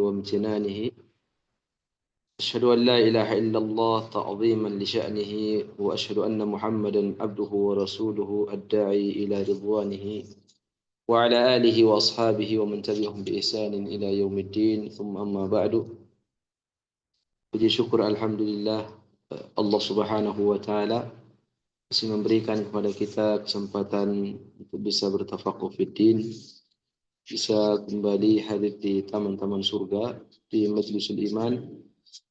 وامتنانه أشهد أن لا إله إلا الله تعظيما لشأنه وأشهد أن محمدا عبده ورسوله الداعي إلى رضوانه وعلى آله وأصحابه ومن تبعهم بإحسان إلى يوم الدين ثم أما بعد. Puji syukur alhamdulillah Allah Subhanahu wa taala masih memberikan kepada kita kesempatan untuk bisa bertafaqquh fiddin, bisa kembali hadir di taman-taman surga, di Majlisul Iman,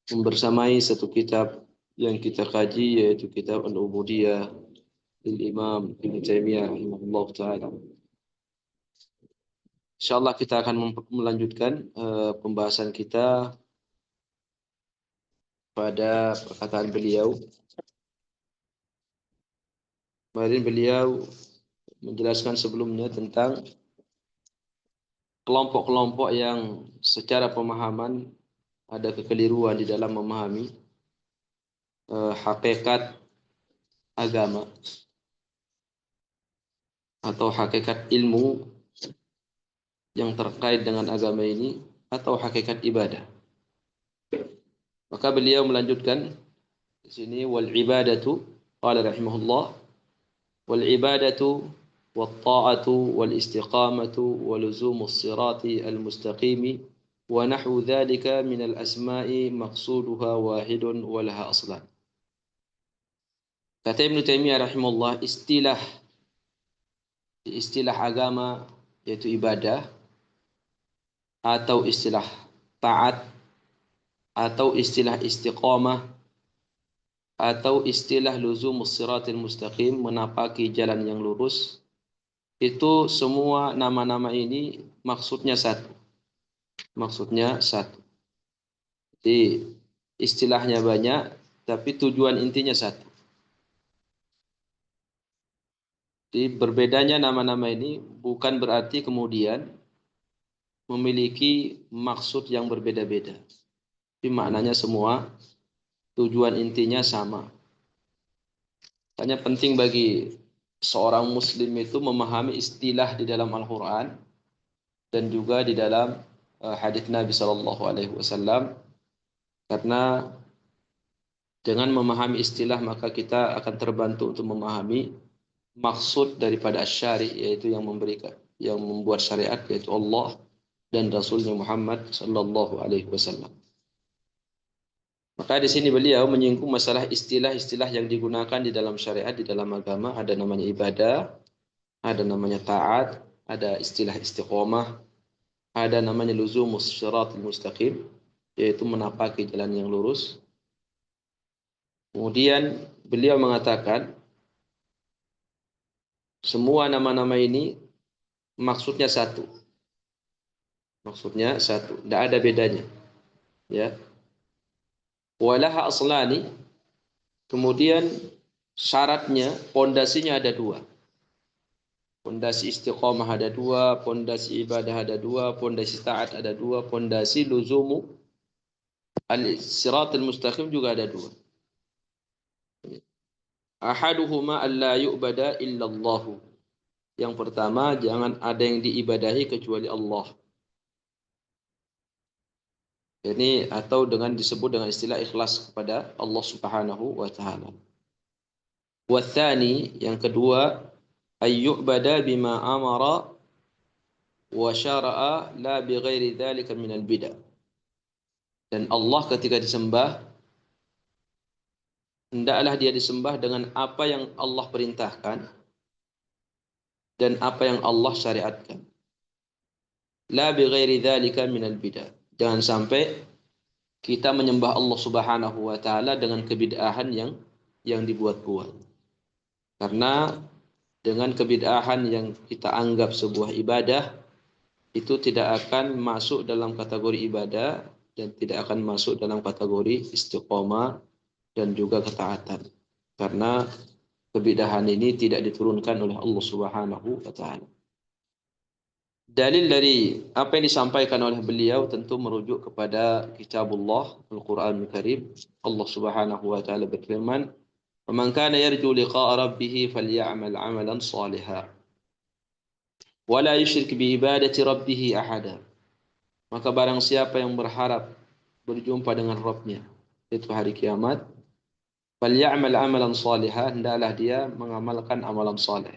membersamai satu kitab yang kita kaji, yaitu kitab Al-Ubudiyah lil Imam Ibnu Taimiyah rahimahullah taala. Insyaallah kita akan melanjutkan pembahasan kita pada perkataan beliau. Kemarin beliau menjelaskan sebelumnya tentang kelompok-kelompok yang secara pemahaman ada kekeliruan di dalam memahami hakikat agama atau hakikat ilmu yang terkait dengan agama ini atau hakikat ibadah. Maka beliau melanjutkan di sini, wal ibadatu qala rahimahullah wal ibadatu wat ta'atu wal istiqamatu wa luzumus sirati al mustaqimi wa nahwu dhalika min al asma'i maqsuduha wahidun wa laha aslan. Kata Ibnu Taimiyah rahimahullah, istilah agama yaitu ibadah atau istilah taat atau istilah istiqamah atau istilah luzumus siratil mustaqim, menapaki jalan yang lurus, itu semua nama-nama ini maksudnya satu. Jadi istilahnya banyak tapi tujuan intinya satu. Jadi berbedanya nama-nama ini bukan berarti kemudian memiliki maksud yang berbeda-beda. Tapi maknanya semua, tujuan intinya sama. Hanya penting bagi seorang muslim itu memahami istilah di dalam Al-Quran dan juga di dalam hadits Nabi SAW, karena dengan memahami istilah maka kita akan terbantu untuk memahami maksud daripada asy-syari', yaitu yang membuat syariat, yaitu Allah dan Rasulnya Muhammad SAW. Maka di sini beliau menyinggung masalah istilah-istilah yang digunakan di dalam syariat, di dalam agama. Ada namanya ibadah, ada namanya taat, ada istilah istiqomah, ada namanya luzumus syiratul mustaqim, yaitu menapaki jalan yang lurus. Kemudian beliau mengatakan semua nama-nama ini maksudnya satu. Tidak ada bedanya. Ya. Walaha aslani, kemudian syaratnya, pondasinya ada dua. Pondasi istiqamah ada dua, pondasi ibadah ada dua, pondasi taat ada dua, pondasi luzumu al-siratul mustaqim juga ada dua. Ahaduhuma alla yu'bada illallahu. Yang pertama, jangan ada yang diibadahi kecuali Allah. Ini atau disebut dengan istilah ikhlas kepada Allah Subhanahu wa taala. Watsani, yang kedua, ayyubada bima amara wa syara'a la bighairi dzalika minal bid'ah. Dan Allah ketika disembah, hendaklah dia disembah dengan apa yang Allah perintahkan dan apa yang Allah syariatkan. La bighairi dzalika minal bid'ah. Jangan sampai kita menyembah Allah Subhanahu wa taala dengan kebid'ahan yang dibuat-buat. Karena dengan kebid'ahan yang kita anggap sebuah ibadah, itu tidak akan masuk dalam kategori ibadah dan tidak akan masuk dalam kategori istiqomah dan juga ketaatan. Karena kebid'ahan ini tidak diturunkan oleh Allah Subhanahu wa taala. Dalil dari apa yang disampaikan oleh beliau tentu merujuk kepada kitabullah, Al-Quran Al-Karim. Allah Subhanahu wa taala berfirman, "Man kana yarju liqa'a rabbih falyamal 'amalan shalihan wa la yusyrik bi ibadati rabbih ahada." Maka barang siapa yang berharap berjumpa dengan Rabbnya itu hari kiamat, falyamal amalan salihan, hendaklah dia mengamalkan amalan saleh.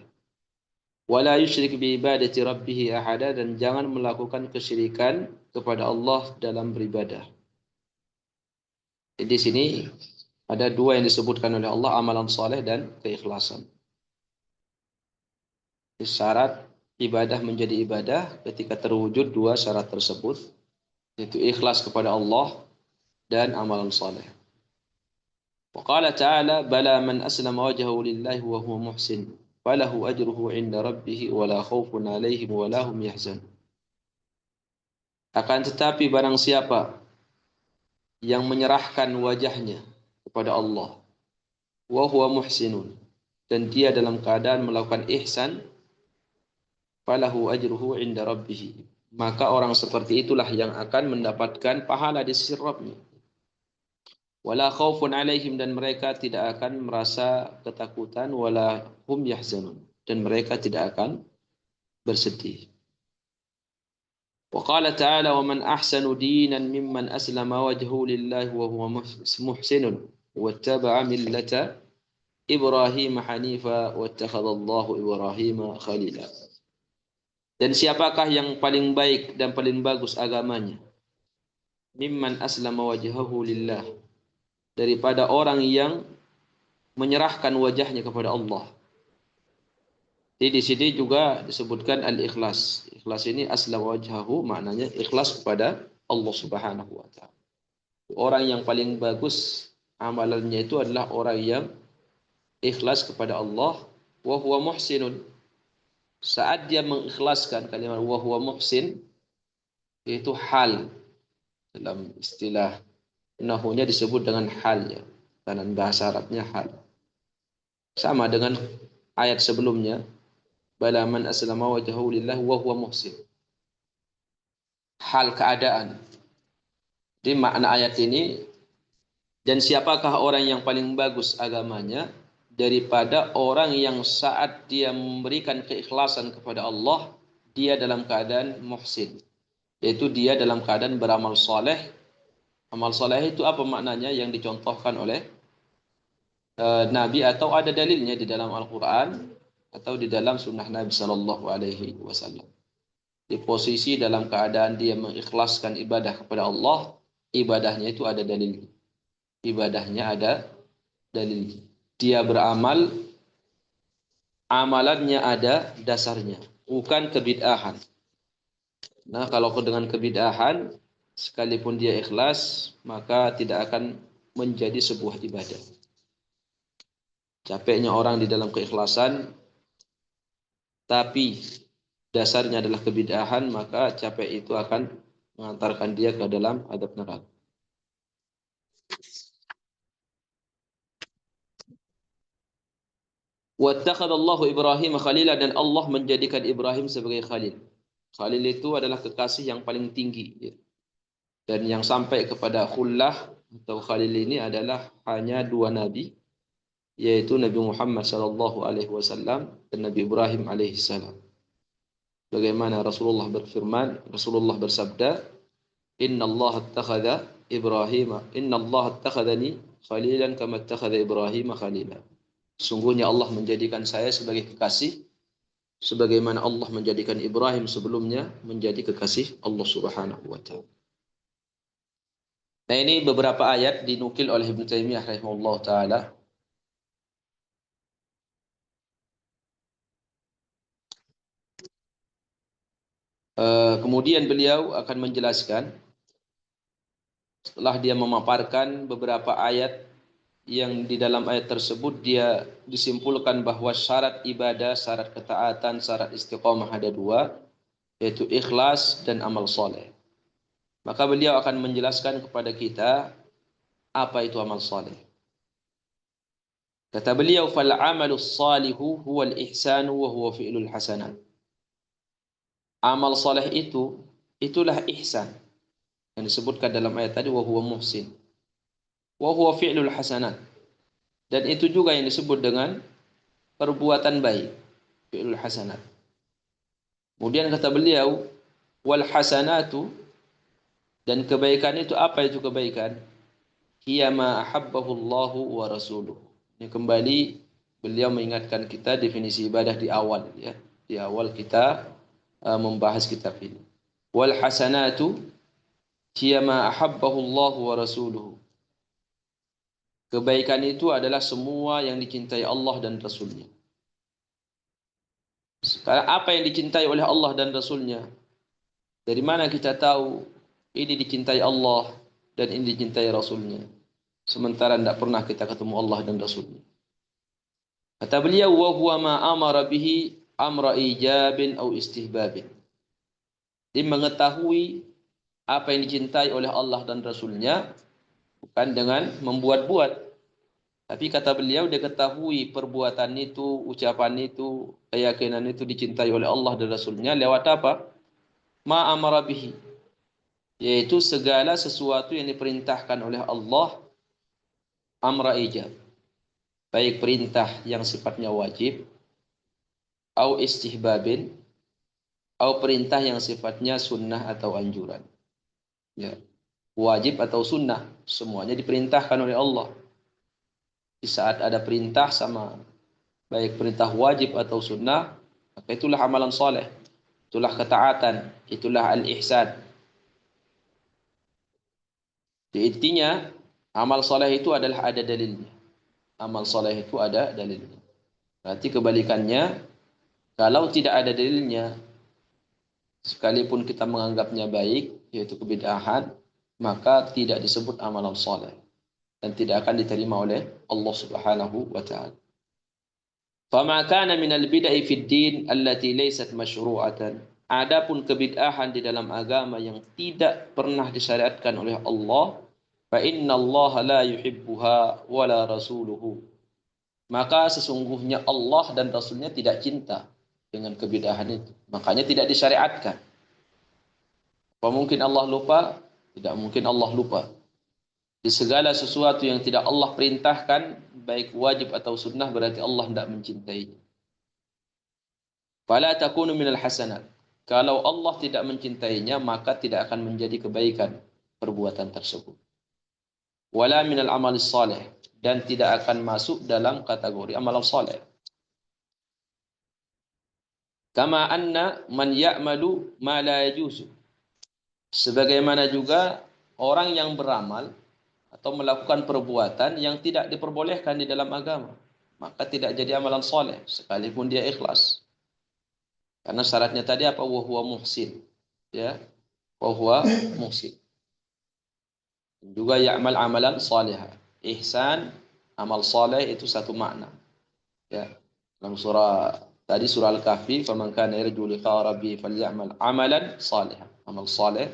Wala yusyrik bi ibadati rabbih ahada, dan jangan melakukan kesyirikan kepada Allah dalam beribadah. Jadi di sini ada dua yang disebutkan oleh Allah, amalan saleh dan keikhlasan. Syarat ibadah menjadi ibadah ketika terwujud dua syarat tersebut, yaitu ikhlas kepada Allah dan amalan saleh. Wa qala ta'ala bala man aslama wajhahu lillahi wa huwa muhsin falahu ajruhu 'inda rabbih wa la khaufun 'alaihim wa la hum yahzanun. Akan tetapi barang siapa yang menyerahkan wajahnya kepada Allah wa huwa muhsinun, dan dia dalam keadaan melakukan ihsan, falahu ajruhu 'inda rabbih, maka orang seperti itulah yang akan mendapatkan pahala di sisi Rabbnya. Wala khaufun 'alaihim, dan mereka tidak akan merasa ketakutan, wala hum yahzanun, dan mereka tidak akan bersedih. Wa qala ta'ala wa man ahsanu dinan mimman aslama wajhahu lillahi wa huwa muhsinun wattaba'a millata Ibrahim hanifa wattakhadallahu Ibrahim khalila. Dan siapakah yang paling baik dan paling bagus agamanya? Mimman aslama wajhahu lillah, daripada orang yang menyerahkan wajahnya kepada Allah. Jadi di sini juga disebutkan al-ikhlas. Ikhlas ini aslama wajhahu, maknanya ikhlas kepada Allah Subhanahu wa taala. Orang yang paling bagus amalannya itu adalah orang yang ikhlas kepada Allah wa huwa muhsinun. Saat dia mengikhlaskan kalimat wa huwa muhsin, itu hal, dalam istilah nahunya disebut dengan halnya, dan bahasa Arabnya hal. Sama dengan ayat sebelumnya, bala man aslama wajhahu lillah wa huwa muhsin. Hal keadaan. Jadi makna ayat ini, dan siapakah orang yang paling bagus agamanya daripada orang yang saat dia memberikan keikhlasan kepada Allah, dia dalam keadaan muhsin, yaitu dia dalam keadaan beramal soleh. Amal soleh itu apa maknanya yang dicontohkan oleh Nabi, atau ada dalilnya di dalam Al-Quran atau di dalam sunnah Nabi Sallallahu Alaihi Wasallam. Di posisi dalam keadaan dia mengikhlaskan ibadah kepada Allah, ibadahnya itu ada dalil. Ibadahnya ada dalil. Dia beramal, amalannya ada dasarnya, bukan kebid'ahan. Nah, kalau dengan kebid'ahan, sekalipun dia ikhlas, maka tidak akan menjadi sebuah ibadah. Capeknya orang di dalam keikhlasan, tapi dasarnya adalah kebid'ahan, maka capek itu akan mengantarkan dia ke dalam adab neraka. Wattakhadallahu Ibrahim khalila, dan Allah menjadikan Ibrahim sebagai khalil. Khalil itu adalah kekasih yang paling tinggi. Dan yang sampai kepada khullah atau khalil ini adalah hanya dua nabi, yaitu Nabi Muhammad sallallahu alaihi wasallam dan Nabi Ibrahim alaihi salam. Bagaimana Rasulullah berfirman, Rasulullah bersabda, "Inna Allah attakhadha Ibrahim, inna Allah attakhadhani khalilan kama attakhadha Ibrahim khalila." Sungguhnya Allah menjadikan saya sebagai kekasih, sebagaimana Allah menjadikan Ibrahim sebelumnya menjadi kekasih Allah Subhanahu wa taala. Nah, ini beberapa ayat dinukil oleh Ibnu Taimiyah rahimahullah taala. Kemudian beliau akan menjelaskan, setelah dia memaparkan beberapa ayat yang di dalam ayat tersebut dia disimpulkan bahwa syarat ibadah, syarat ketaatan, syarat istiqamah ada dua, yaitu ikhlas dan amal soleh. Maka beliau akan menjelaskan kepada kita apa itu amal soleh. Kata beliau, fal amalus salihu huwal ihsanu wa huwa fi'lul hasanat. Amal soleh itu, itulah ihsan yang disebutkan dalam ayat tadi, wa huwa muhsin, wa huwa fi'lul hasanat, dan itu juga yang disebut dengan perbuatan baik, fi'lul hasanat. Kemudian kata beliau, wal hasanatu Dan kebaikan itu apa itu kebaikan? Hiya ma ahabbahu Allahu wa rasuluhu. Ini kembali beliau mengingatkan kita definisi ibadah di awal ya. Di awal kita membahas kitab ini. Wal hasanatu hiya ma ahabbahu Allahu wa rasuluhu. Kebaikan itu adalah semua yang dicintai Allah dan Rasulnya. Sekarang apa yang dicintai oleh Allah dan Rasulnya? Dari mana kita tahu ini dicintai Allah dan ini dicintai Rasulnya? Sementara tidak pernah kita ketemu Allah dan Rasulnya. Kata beliau, wa huwa ma amara bihi amra ijabin atau istihbabin. Dia mengetahui apa yang dicintai oleh Allah dan Rasulnya bukan dengan membuat-buat. Tapi kata beliau, dia ketahui perbuatan itu, ucapan itu, keyakinan itu dicintai oleh Allah dan Rasulnya lewat apa? Ma amara bihi. Yaitu segala sesuatu yang diperintahkan oleh Allah amra ijab. Baik perintah yang sifatnya wajib, au istihbabin, au perintah yang sifatnya sunnah atau anjuran. Ya. Wajib atau sunnah, semuanya diperintahkan oleh Allah. Di saat ada perintah sama, baik perintah wajib atau sunnah, maka itulah amalan soleh, itulah ketaatan, itulah al-ihsan. Jadi intinya, amal soleh itu adalah ada dalilnya. Amal soleh itu ada dalilnya. Berarti kebalikannya, kalau tidak ada dalilnya, sekalipun kita menganggapnya baik, yaitu kebid'ahan, maka tidak disebut amalan soleh dan tidak akan diterima oleh Allah Subhanahu wa taala. Fama kana minal bid'ah fid din allati laysat masyru'atan. Adapun kebid'ahan di dalam agama yang tidak pernah disyariatkan oleh Allah, fa innallaha la yuhibbuha wala rasuluhu. Maka sesungguhnya Allah dan Rasulnya tidak cinta dengan kebid'ahan itu. Makanya tidak disyariatkan. Apa mungkin Allah lupa? Tidak mungkin Allah lupa. Di segala sesuatu yang tidak Allah perintahkan, baik wajib atau sunnah, berarti Allah tidak mencintainya. Fala takunu minal hasanat. Kalau Allah tidak mencintainya, maka tidak akan menjadi kebaikan perbuatan tersebut. Wala minal amal salih. Dan tidak akan masuk dalam kategori amal saleh. Kama anna man ya'malu ma la yajuzu. Sebagaimana juga orang yang beramal atau melakukan perbuatan yang tidak diperbolehkan di dalam agama, maka tidak jadi amalan soleh sekalipun dia ikhlas. Karena syaratnya tadi apa? Wa huwa muhsin. Ya, wa huwa muhsin. Juga ya'mal amalan salihah. Ihsan, amal saleh itu satu makna. Ya. Dalam surah tadi surah Al-Kahfi, "Faman kana yarju liqa rabbih falyamal amalan salihan." Amal saleh.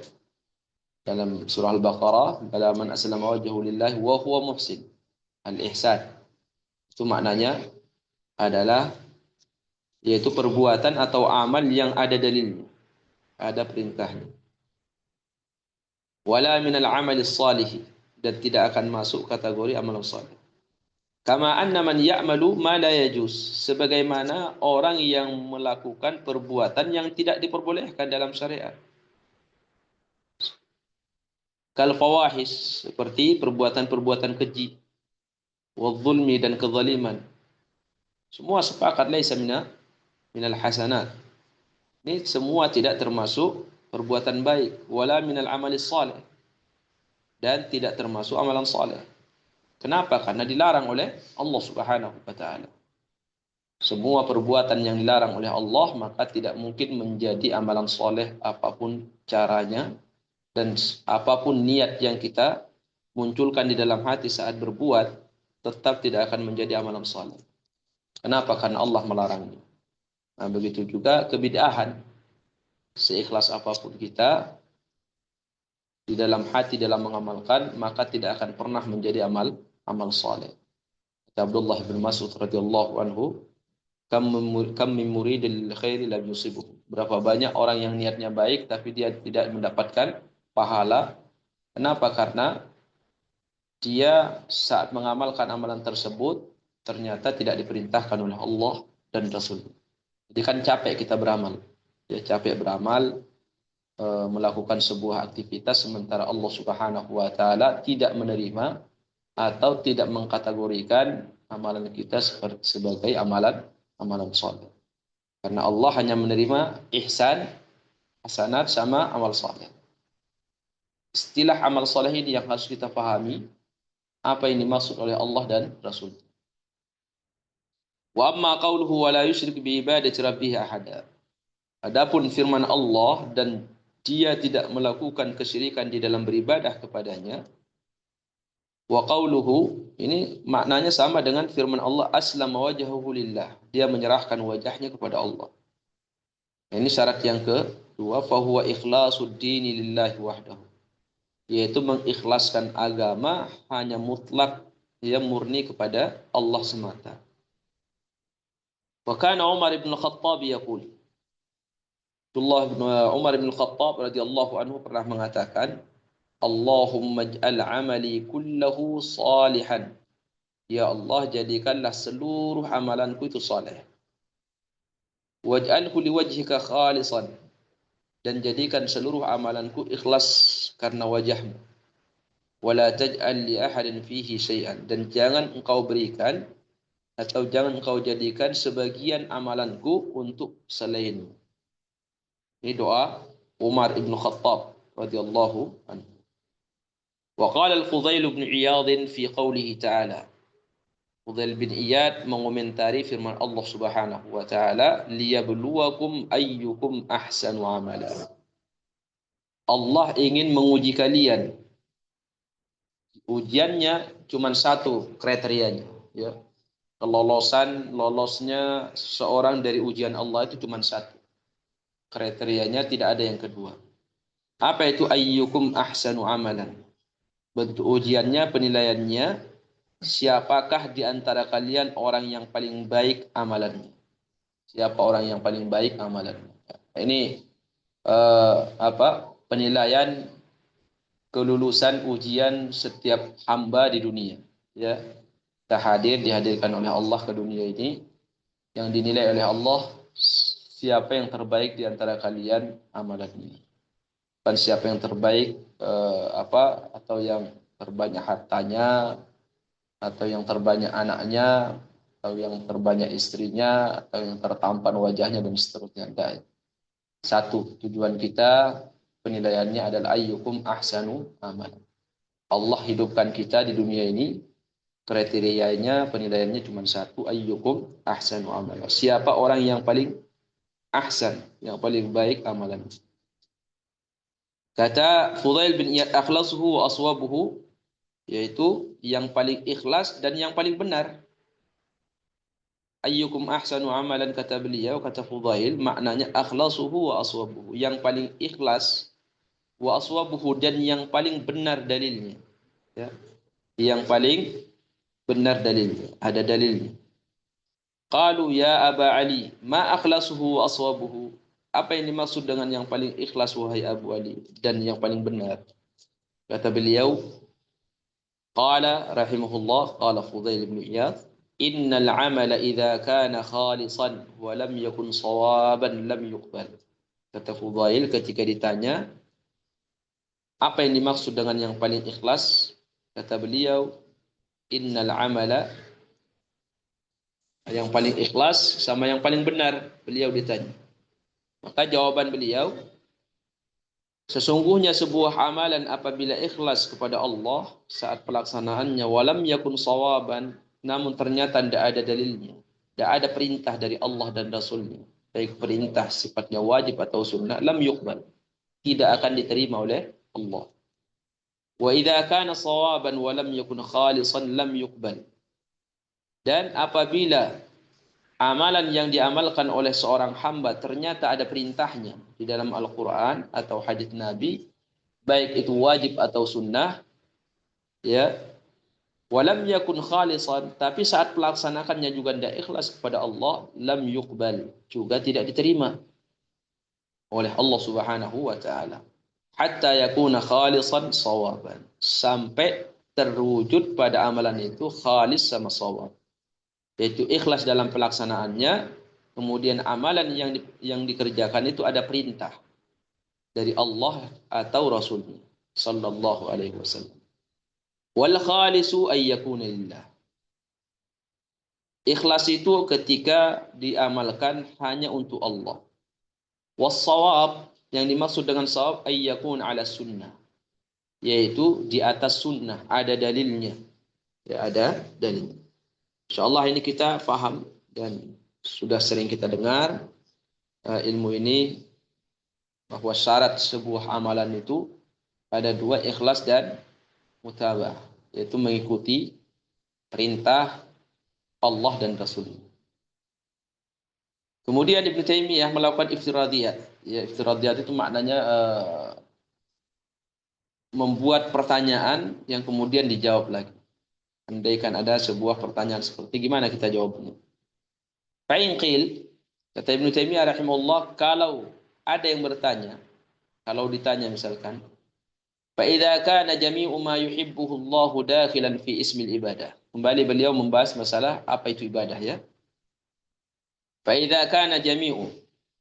Dalam surah Al-Baqarah, "Bala man aslama wajhahu lillahi wa huwa muhsin." Al-ihsan. Itu maknanya adalah yaitu perbuatan atau amal yang ada dalilnya, ada perintahnya. Wala minal amali salih, dan tidak akan masuk kategori amal salih. Kama anna man ya'malu ma la yajuz, sebagaimana orang yang melakukan perbuatan yang tidak diperbolehkan dalam syariat. Kal fawahis, seperti perbuatan-perbuatan keji, wal zulmi, dan kezaliman. Semua sepakat laisa minal hasanat. Ini semua tidak termasuk perbuatan baik, wala minal amali salih, dan tidak termasuk amalan saleh. Kenapa? Karena dilarang oleh Allah Subhanahu wa taala. Semua perbuatan yang dilarang oleh Allah maka tidak mungkin menjadi amalan soleh apapun caranya dan apapun niat yang kita munculkan di dalam hati saat berbuat, tetap tidak akan menjadi amalan soleh. Kenapa? Karena Allah melarangnya. Nah, begitu juga kebid'ahan. Seikhlas apapun kita di dalam hati dalam mengamalkan, maka tidak akan pernah menjadi amal soleh. Abdullah bin Mas'ud radhiyallahu anhu, kam min muridil khairi lam yusibuh. Berapa banyak orang yang niatnya baik tapi dia tidak mendapatkan pahala. Kenapa? Karena dia saat mengamalkan amalan tersebut ternyata tidak diperintahkan oleh Allah dan Rasul. Jadi kan capek kita beramal. Ya, capek beramal, melakukan sebuah aktivitas sementara Allah Subhanahu wa taala tidak menerima atau tidak mengkategorikan amalan kita sebagai amalan saleh. Karena Allah hanya menerima ihsan, hasanat sama amal saleh. Istilah amal saleh ini yang harus kita pahami apa yang dimaksud oleh Allah dan Rasul. Wa amma qauluhu wa la yusyrik bi ibadati rabbih ahada. Adapun firman Allah dan dia tidak melakukan kesyirikan di dalam beribadah kepadanya. Wa qauluhu ini maknanya sama dengan firman Allah aslama wajhahu lillah. Dia menyerahkan wajahnya kepada Allah. Ini syarat yang kedua, fa huwa ikhlasuddin lillahi wahdahu. Yaitu mengikhlaskan agama hanya mutlak, dia murni kepada Allah semata. Wa kana Umar ibn Khattab yaqul, Abdullah bin Umar bin Khattab radhiyallahu anhu pernah mengatakan, Allahumma ij'al amali kullahu salihan. Ya Allah, jadikanlah seluruh amalanku itu saleh. Waj'alhu liwajhika khalisan. Dan jadikan seluruh amalanku ikhlas karena wajahmu. Wala taj'al li ahadin fihi syai'an. Dan jangan engkau berikan atau jangan engkau jadikan sebagian amalanku untuk selainmu. Ini doa Umar ibn Khattab radhiyallahu anhu. Wa qala al-Fudail ibn Iyad fi qawlihi ta'ala. Fudail bin Iyad mengomentari firman Allah Subhanahu wa taala, liyabluwakum ayyukum ahsanu amala. Allah ingin menguji kalian. Ujiannya cuma satu kriterianya, ya. Lolosnya seorang dari ujian Allah itu cuma satu. Kriterianya tidak ada yang kedua. Apa itu ayyukum ahsanu amalan? Bentuk ujiannya, penilaiannya, siapakah di antara kalian orang yang paling baik amalannya? Siapa orang yang paling baik amalannya? Ini penilaian kelulusan ujian setiap hamba di dunia. Ya, kita dihadirkan oleh Allah ke dunia ini, yang dinilai oleh Allah siapa yang terbaik di antara kalian amalannya. Bukan siapa yang terbaik atau yang terbanyak hartanya, atau yang terbanyak anaknya, atau yang terbanyak istrinya, atau yang tertampan wajahnya dan seterusnya. Dan satu tujuan kita penilaiannya adalah ayyukum ahsanu amal. Allah hidupkan kita di dunia ini, kriterianya penilaiannya cuma satu, ayyukum ahsanu amal. Siapa orang yang paling ahsan, yang paling baik amalan. Kata Fudail bin Iyad, akhlasuhu wa aswabuhu, yaitu yang paling ikhlas dan yang paling benar. Ayyukum ahsanu amalan, kata beliau, kata Fudail, maknanya akhlasuhu wa aswabuhu, yang paling ikhlas, wa aswabuhu, dan yang paling benar dalilnya. Ya. Yang paling benar dalilnya, ada dalilnya. Qalu ya Aba Ali, ma akhlasuhu wa aswabuhu. Apa yang dimaksud dengan yang paling ikhlas wahai Abu Ali dan yang paling benar? Kata beliau, qala rahimahullah, qala Fudail bin Iyad, innal amala idza kana khalisan wa lam yakun sawaban lam yuqbal. Kata Fudail ketika ditanya apa yang dimaksud dengan yang paling ikhlas, kata beliau, innal amala, yang paling ikhlas sama yang paling benar. Beliau ditanya, maka jawaban beliau, sesungguhnya sebuah amalan apabila ikhlas kepada Allah saat pelaksanaannya, walam yakun sawaban, namun ternyata tidak ada dalilnya, tidak ada perintah dari Allah dan Rasulnya, baik perintah sifatnya wajib atau sunnah, lam yuqbal, tidak akan diterima oleh Allah. Wa idza kana sawaban wa lam yakun khalisan lam yuqbal. Dan apabila amalan yang diamalkan oleh seorang hamba ternyata ada perintahnya di dalam Al-Quran atau hadits Nabi, baik itu wajib atau sunnah, ya, walam yakun khalisan, tapi saat pelaksanakannya juga tidak ikhlas kepada Allah, lam yuqbal, juga tidak diterima oleh Allah Subhanahu wa taala. Hatta yakuna khalisan sawaban, sampai terwujud pada amalan itu khalis sama sawab, yaitu ikhlas dalam pelaksanaannya, kemudian amalan yang dikerjakan itu ada perintah. dari Allah atau Rasulnya sallallahu alaihi wasallam. Wal khalisu ay yakuna lillah. Ikhlas itu ketika diamalkan hanya untuk Allah. Was shawab, yang dimaksud dengan shawab ay yakuna ala sunnah, yaitu di atas sunnah, ada dalilnya. Ya, ada dalilnya. Insyaallah ini kita paham dan sudah sering kita dengar ilmu ini, bahwa syarat sebuah amalan itu ada dua, ikhlas dan mutabah, yaitu mengikuti perintah Allah dan Rasul. Kemudian Ibnu Taimiyah melakukan iftiradiyat. Ya, iftiradiyat itu maknanya membuat pertanyaan yang kemudian dijawab lagi. Andaikan ada sebuah pertanyaan seperti, gimana kita jawabnya? Fa'in qil, kata Ibnu Taimiyah rahimahullah, kalau ada yang bertanya, kalau ditanya misalkan, fa idza kana jami'u ma yuhibbuhu Allah dakhilan fi ismil ibadah. Kembali beliau membahas masalah apa itu ibadah, ya. Fa idza kana jami'u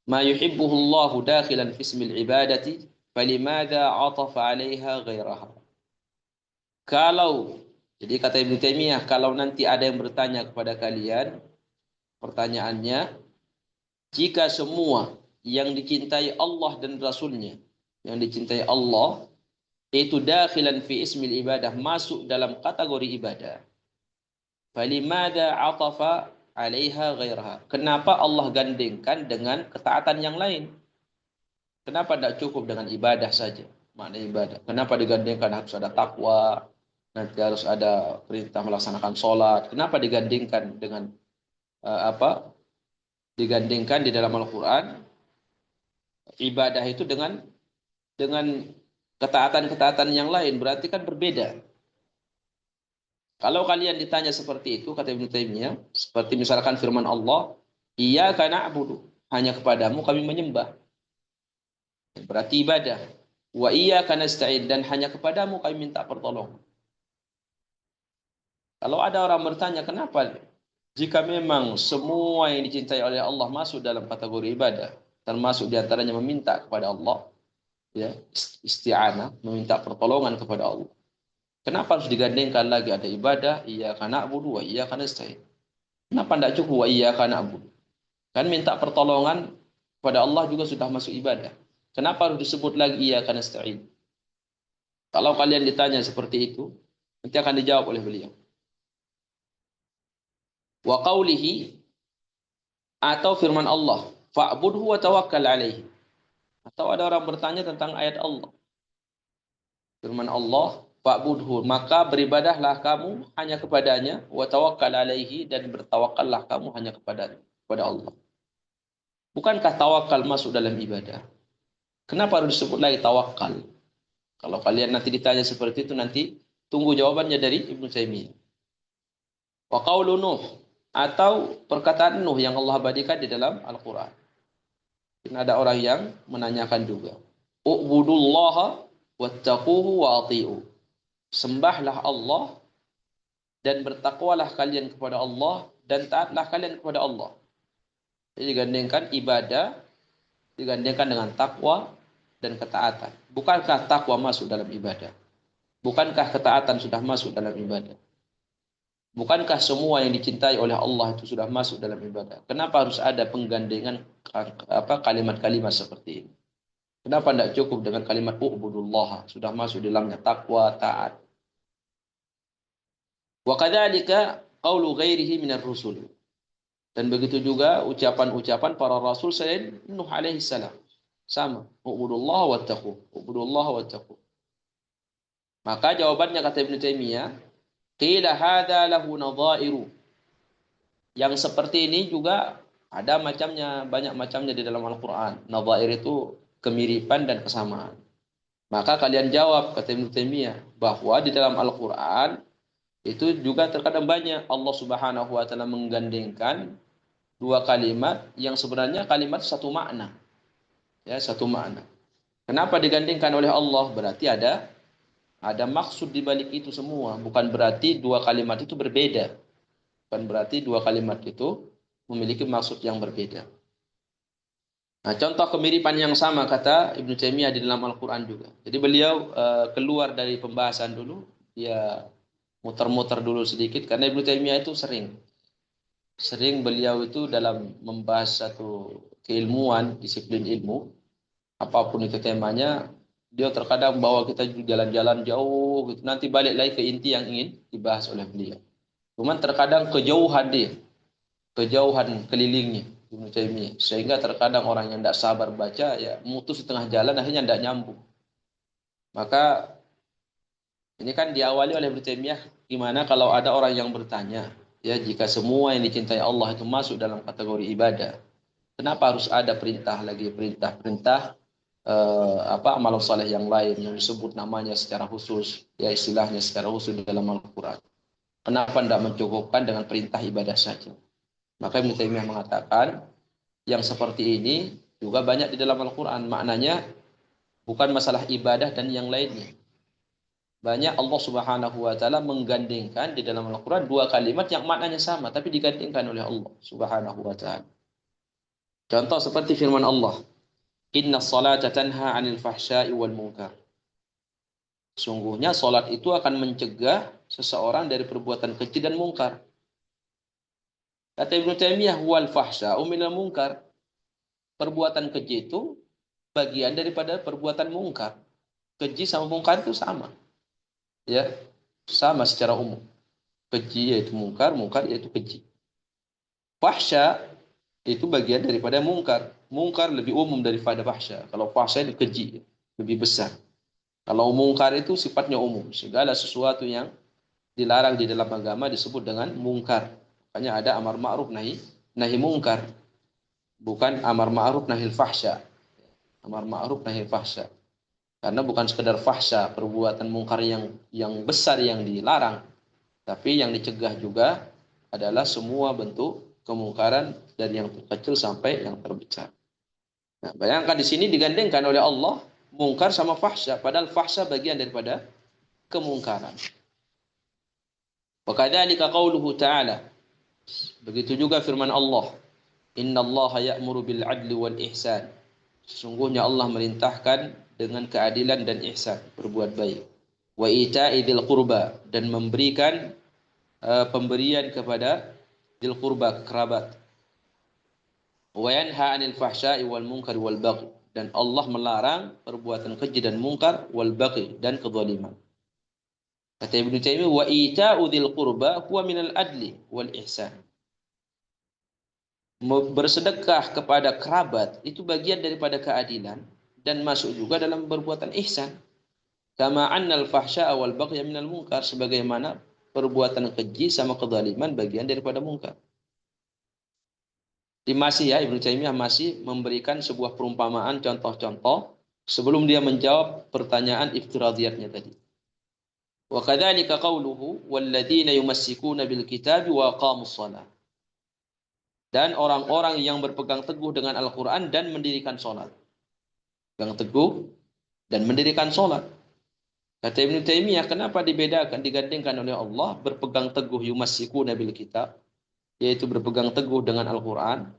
ma yuhibbuhu Allah dakhilan fi ismil ibadati, falimada 'atafa 'alaiha ghairaha. Kalau, jadi kata Ibnu Taimiyah, kalau nanti ada yang bertanya kepada kalian, pertanyaannya, jika semua yang dicintai Allah dan Rasulnya, yang dicintai Allah, itu dakhilan fi ismil ibadah, masuk dalam kategori ibadah, falimada atafa 'alaiha ghairaha. Kenapa Allah gandengkan dengan ketaatan yang lain? Kenapa tidak cukup dengan ibadah saja? Makna ibadah. Kenapa digandengkan harus ada takwa, nanti harus ada perintah melaksanakan sholat? Kenapa digandengkan dengan apa? Digandengkan di dalam Al-Quran ibadah itu dengan ketaatan-ketaatan yang lain, berarti kan berbeda. Kalau kalian ditanya seperti itu, kata Ibnu Taimiyah, seperti misalkan firman Allah, iyyaka na'budu, hanya kepadamu kami menyembah. Berarti ibadah. Wa iyyaka nasta'in, dan hanya kepadamu kami minta pertolongan. Kalau ada orang bertanya, kenapa jika memang semua yang dicintai oleh Allah masuk dalam kategori ibadah, termasuk diantaranya meminta kepada Allah, ya, isti'anah, meminta pertolongan kepada Allah. Kenapa harus digandengkan lagi ada ibadah, iyyaka na'budu wa iyyaka nasta'in? Kenapa tidak cukup wa iyyaka na'budu? Kan minta pertolongan kepada Allah juga sudah masuk ibadah. Kenapa harus disebut lagi iyyaka nasta'in? Kalau kalian ditanya seperti itu, nanti akan dijawab oleh beliau. Wa qawlihi, atau firman Allah, fa'budhu wa tawakkal alaihi. Atau ada orang bertanya tentang ayat Allah. Firman Allah, fa'budhu, maka beribadahlah kamu hanya kepadanya, wa tawakkal alaihi, dan bertawakallah kamu hanya kepada Allah. Bukankah tawakal masuk dalam ibadah? Kenapa harus disebut lagi tawakal? Kalau kalian nanti ditanya seperti itu, nanti tunggu jawabannya dari Ibnu Taimiyah. Wa qaulu Nuh, atau perkataan Nuh yang Allah abadikan di dalam Al-Quran. Ini ada orang yang menanyakan juga. U'budullaha wattaquhu wa ati'u. Sembahlah Allah dan bertakwalah kalian kepada Allah dan taatlah kalian kepada Allah. Jadi digandengkan ibadah, digandengkan dengan takwa dan ketaatan. Bukankah takwa masuk dalam ibadah? Bukankah ketaatan sudah masuk dalam ibadah? Bukankah semua yang dicintai oleh Allah itu sudah masuk dalam ibadah? Kenapa harus ada penggandengan kalimat-kalimat seperti ini? Kenapa tidak cukup dengan kalimat u'budullah, sudah masuk dalamnya takwa, taat? Wa kadzalika qaulu ghairihi minar rusul. Dan begitu juga ucapan-ucapan para rasul selain Nuh alaihi salam. Sama, u'budullah wattaqu, u'budullah wattaqu. Maka jawabannya kata Ibnu Taimiyah, qila hadza lahu nadhairu. Yang seperti ini juga ada macamnya, banyak macamnya di dalam Al-Qur'an. Nadhair itu kemiripan dan kesamaan. Maka kalian jawab, kata Ibnu Taimiyah, bahwa di dalam Al-Qur'an itu juga terkadang banyak Allah Subhanahu wa taala menggandengkan dua kalimat yang sebenarnya kalimat satu makna. Ya, satu makna. Kenapa digandengkan oleh Allah? Berarti ada maksud di balik itu semua. Bukan berarti dua kalimat itu berbeda. Bukan berarti dua kalimat itu memiliki maksud yang berbeda. Nah, contoh kemiripan yang sama kata Ibnu Taimiyah di dalam Al-Quran juga. Jadi beliau keluar dari pembahasan dulu, dia muter-muter dulu sedikit karena Ibnu Taimiyah itu sering beliau itu dalam membahas satu keilmuan, disiplin ilmu, apapun itu temanya, dia terkadang bawa kita jalan-jalan jauh gitu. Nanti balik lagi ke inti yang ingin dibahas oleh beliau. Cuman terkadang kejauhan kelilingnya Ibnu Taimiyah. Sehingga terkadang orang yang tidak sabar baca ya mutus di tengah jalan akhirnya tidak nyambung. Maka ini kan diawali oleh Ibnu Taimiyah gimana kalau ada orang yang bertanya, ya jika semua yang dicintai Allah itu masuk dalam kategori ibadah, kenapa harus ada perintah lagi perintah-perintah amalan saleh yang lain yang disebut namanya secara khusus, ya istilahnya secara khusus di dalam Al-Qur'an. Kenapa tidak mencukupkan dengan perintah ibadah saja? Maka Ibnu Taimiyah mengatakan yang seperti ini juga banyak di dalam Al-Quran. Maknanya bukan masalah ibadah dan yang lainnya. Banyak Allah Subhanahu wa taala menggandengkan di dalam Al-Quran dua kalimat yang maknanya sama tapi digandengkan oleh Allah Subhanahu wa taala. Contoh seperti firman Allah, "Inna salata tanha 'anil fahsya'i wal munkar." Sungguhnya salat itu akan mencegah seseorang dari perbuatan keji dan mungkar. Kata Ibnu Taimiyah, wal fahsya'u minal munkar. Perbuatan keji itu bagian daripada perbuatan mungkar. Keji sama mungkar itu sama, ya, sama secara umum. Keji yaitu mungkar, mungkar yaitu keji. Fahsya itu bagian daripada mungkar. Mungkar lebih umum daripada fahsya. Kalau fahsya itu keji, lebih besar. Kalau mungkar itu sifatnya umum. Segala sesuatu yang dilarang di dalam agama disebut dengan mungkar. Makanya ada amar ma'ruf nahi mungkar. Bukan amar ma'ruf nahi fahsya. Amar ma'ruf nahi fahsya. Karena bukan sekedar fahsya, perbuatan mungkar yang besar yang dilarang, tapi yang dicegah juga adalah semua bentuk kemungkaran dari yang terkecil sampai yang terbesar. Nah, bayangkan di sini digandengkan oleh Allah mungkar sama fahsya, padahal fahsya bagian daripada kemungkaran. Wa kadzalika qauluhu ta'ala. Begitu juga firman Allah, "Innallaha ya'muru bil 'adli wal ihsan." Sesungguhnya Allah merintahkan dengan keadilan dan ihsan, berbuat baik. Wa ita'i dzil qurba, dan memberikan pemberian kepada dzil qurba, kerabat. Wa yanha 'anil fahsya'i wal munkar wal baghi, dan Allah melarang perbuatan keji dan mungkar wal baghi, dan kezaliman. Kata Ibnu Taimiyah, wa ita'u dzil qurba huwa minal adli wal ihsan. Bersedekah kepada kerabat itu bagian daripada keadilan dan masuk juga dalam perbuatan ihsan. Kama annal fahsya'a wal baghya minal munkar, sebagaimana perbuatan keji sama kezaliman bagian daripada mungkar. Masih ya, Ibnu Taimiyah masih memberikan sebuah perumpamaan contoh-contoh sebelum dia menjawab pertanyaan iftiradiyatnya tadi. Wa kadzalika qauluhu walladzina yumassikuna bil kitabi wa aqamus shalah. Dan orang-orang yang berpegang teguh dengan Al-Quran dan mendirikan sholat. Pegang teguh dan mendirikan sholat. Kata Ibnu Taimiyah, kenapa dibedakan, digandingkan oleh Allah berpegang teguh yumassikuna bil kitab, yaitu berpegang teguh dengan Al-Quran,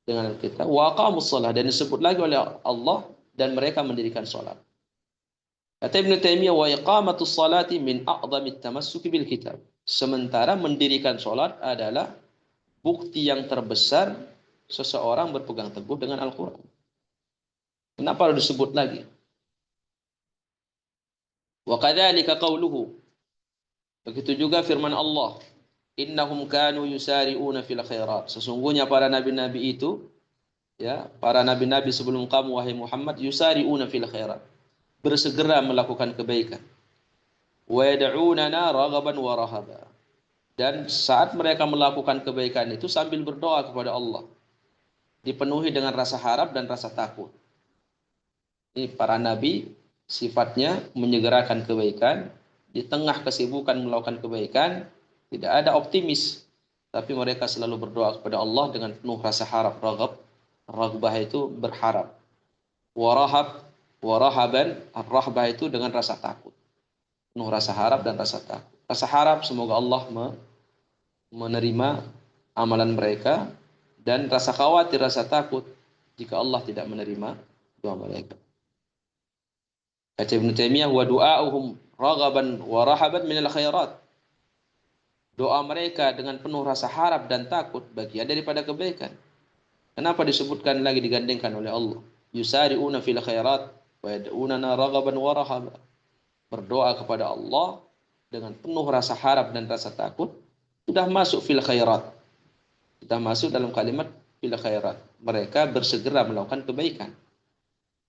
dengan Al-Kitab, wa aqamus shalah, dan disebut lagi oleh Allah dan mereka mendirikan sholat. Kata Ibnu Taimiyah, wa iqamatus salati min a'zamit tamassuki bil kitab. Sementara mendirikan sholat adalah bukti yang terbesar seseorang berpegang teguh dengan Al-Quran. Kenapa harus disebut lagi? Wa kadzalika qauluhu. Begitu juga firman Allah, innahum kanu yusari'una fil khairat. Sesungguhnya para nabi-nabi itu, ya, para nabi-nabi sebelum kamu wahai Muhammad, yusari'una fil khairat, bersegera melakukan kebaikan. Wa yad'unana raghaban wa rahaba. Dan saat mereka melakukan kebaikan itu sambil berdoa kepada Allah, dipenuhi dengan rasa harap dan rasa takut. Ini para nabi sifatnya menyegerakan kebaikan, di tengah kesibukan melakukan kebaikan, tidak ada optimis, tapi mereka selalu berdoa kepada Allah dengan penuh rasa harap, raghbah itu berharap. Warahab, warahaban, ar-rahbah itu dengan rasa takut. Penuh rasa harap dan rasa takut. Rasa harap semoga Allah menerima amalan mereka, dan rasa khawatir, rasa takut jika Allah tidak menerima doa mereka. Kata Ibnu Taimiyah, wa du'auhum raghaban wa rahaban minal khairat. Doa mereka dengan penuh rasa harap dan takut bagian daripada kebaikan. Kenapa disebutkan lagi digandengkan oleh Allah? Yusari'una fil khairat wa yad'unana raghaban wa rahaban. Berdoa kepada Allah dengan penuh rasa harap dan rasa takut sudah masuk fil khairat. Sudah masuk dalam kalimat fil khairat. Mereka bersegera melakukan kebaikan.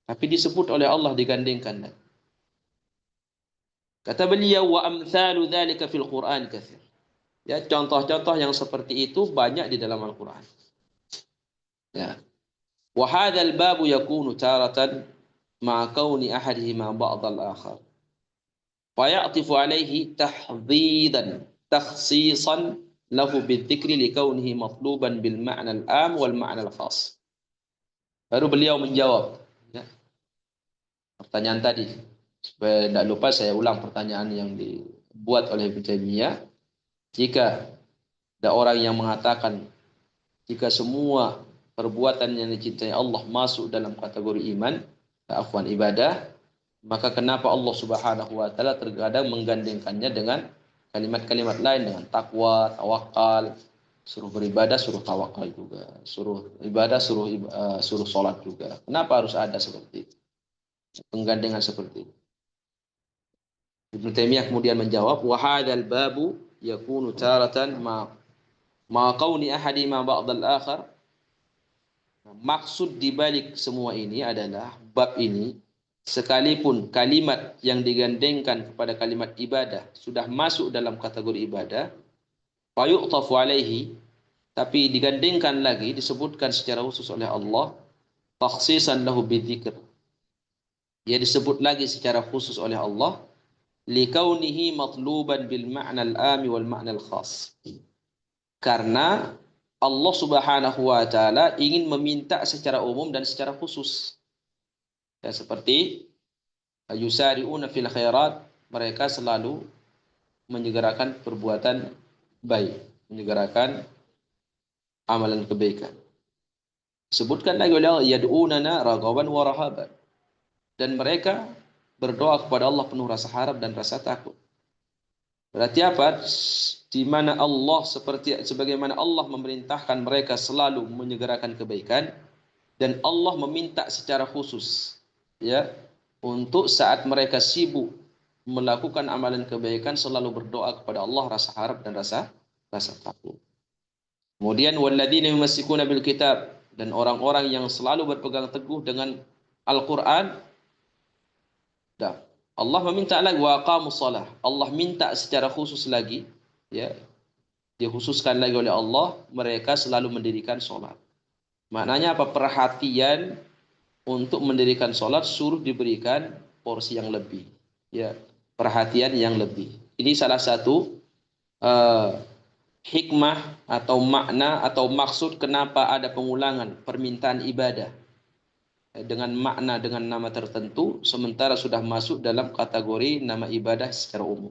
Tapi disebut oleh Allah digandengkan. Kata beliau, wa amthalu dzalika fil Qur'an katsir. Ya, contoh-contoh yang seperti itu banyak di dalam Al-Qur'an. Ya. Wa hadzal babu yakunu taratan ma'a kauni ahadihima ba'd al-akhar. Fa ya'tifu alayhi tahdhidan takhsisan lahu bidzikri li kaunihi matluban bil ma'na al-am wal ma'na al-khas. Baru beliau menjawab, ya, pertanyaan tadi. Supaya tidak lupa saya ulang pertanyaan yang dibuat oleh Ibnu Taimiyah. Jika ada orang yang mengatakan jika semua perbuatan yang dicintai Allah masuk dalam kategori iman, afwan ibadah, maka kenapa Allah Subhanahu wa taala terkadang menggandengkannya dengan kalimat-kalimat lain, dengan takwa, tawakal, suruh beribadah, suruh tawakal juga, suruh ibadah, suruh salat juga. Kenapa harus ada seperti itu? Penggandengan seperti itu. Ibnu Taimiyah kemudian menjawab, wa hadzal babu yakunu taratan ma qauni ahadi ma ba'd al-akhar. Maksud dibalik semua ini adalah bab ini, sekalipun kalimat yang digandengkan kepada kalimat ibadah sudah masuk dalam kategori ibadah, fa yu'tafu alaihi, tapi digandengkan lagi, disebutkan secara khusus oleh Allah, takhsisan lahu bidzikr. Dia disebut lagi secara khusus oleh Allah likaunihi matluban bil ma'na al-ami wal ma'na al-khas. Karena Allah Subhanahu wa taala ingin meminta secara umum dan secara khusus. Ya, seperti yusari'una fil khairat, mereka selalu menyegerakan perbuatan baik, menyegerakan amalan kebaikan. Sebutkan lagi oleh Allah, yad'unana raghaban wa rahaban. Dan mereka berdoa kepada Allah penuh rasa harap dan rasa takut. Berarti apa? Di mana Allah sebagaimana Allah memerintahkan mereka selalu menyegerakan kebaikan, dan Allah meminta secara khusus, ya, untuk saat mereka sibuk melakukan amalan kebaikan selalu berdoa kepada Allah rasa harap dan rasa takut. Kemudian walladzina yumassikuna bil kitab, dan orang-orang yang selalu berpegang teguh dengan Al-Qur'an. Allah meminta lagi wa aqamus shalah. Allah minta secara khusus lagi, ya, dikhususkan lagi oleh Allah, mereka selalu mendirikan sholat. Maknanya apa? Perhatian untuk mendirikan sholat suruh diberikan porsi yang lebih, ya, perhatian yang lebih. Ini salah satu hikmah atau makna atau maksud kenapa ada pengulangan permintaan ibadah dengan makna dengan nama tertentu sementara sudah masuk dalam kategori nama ibadah secara umum.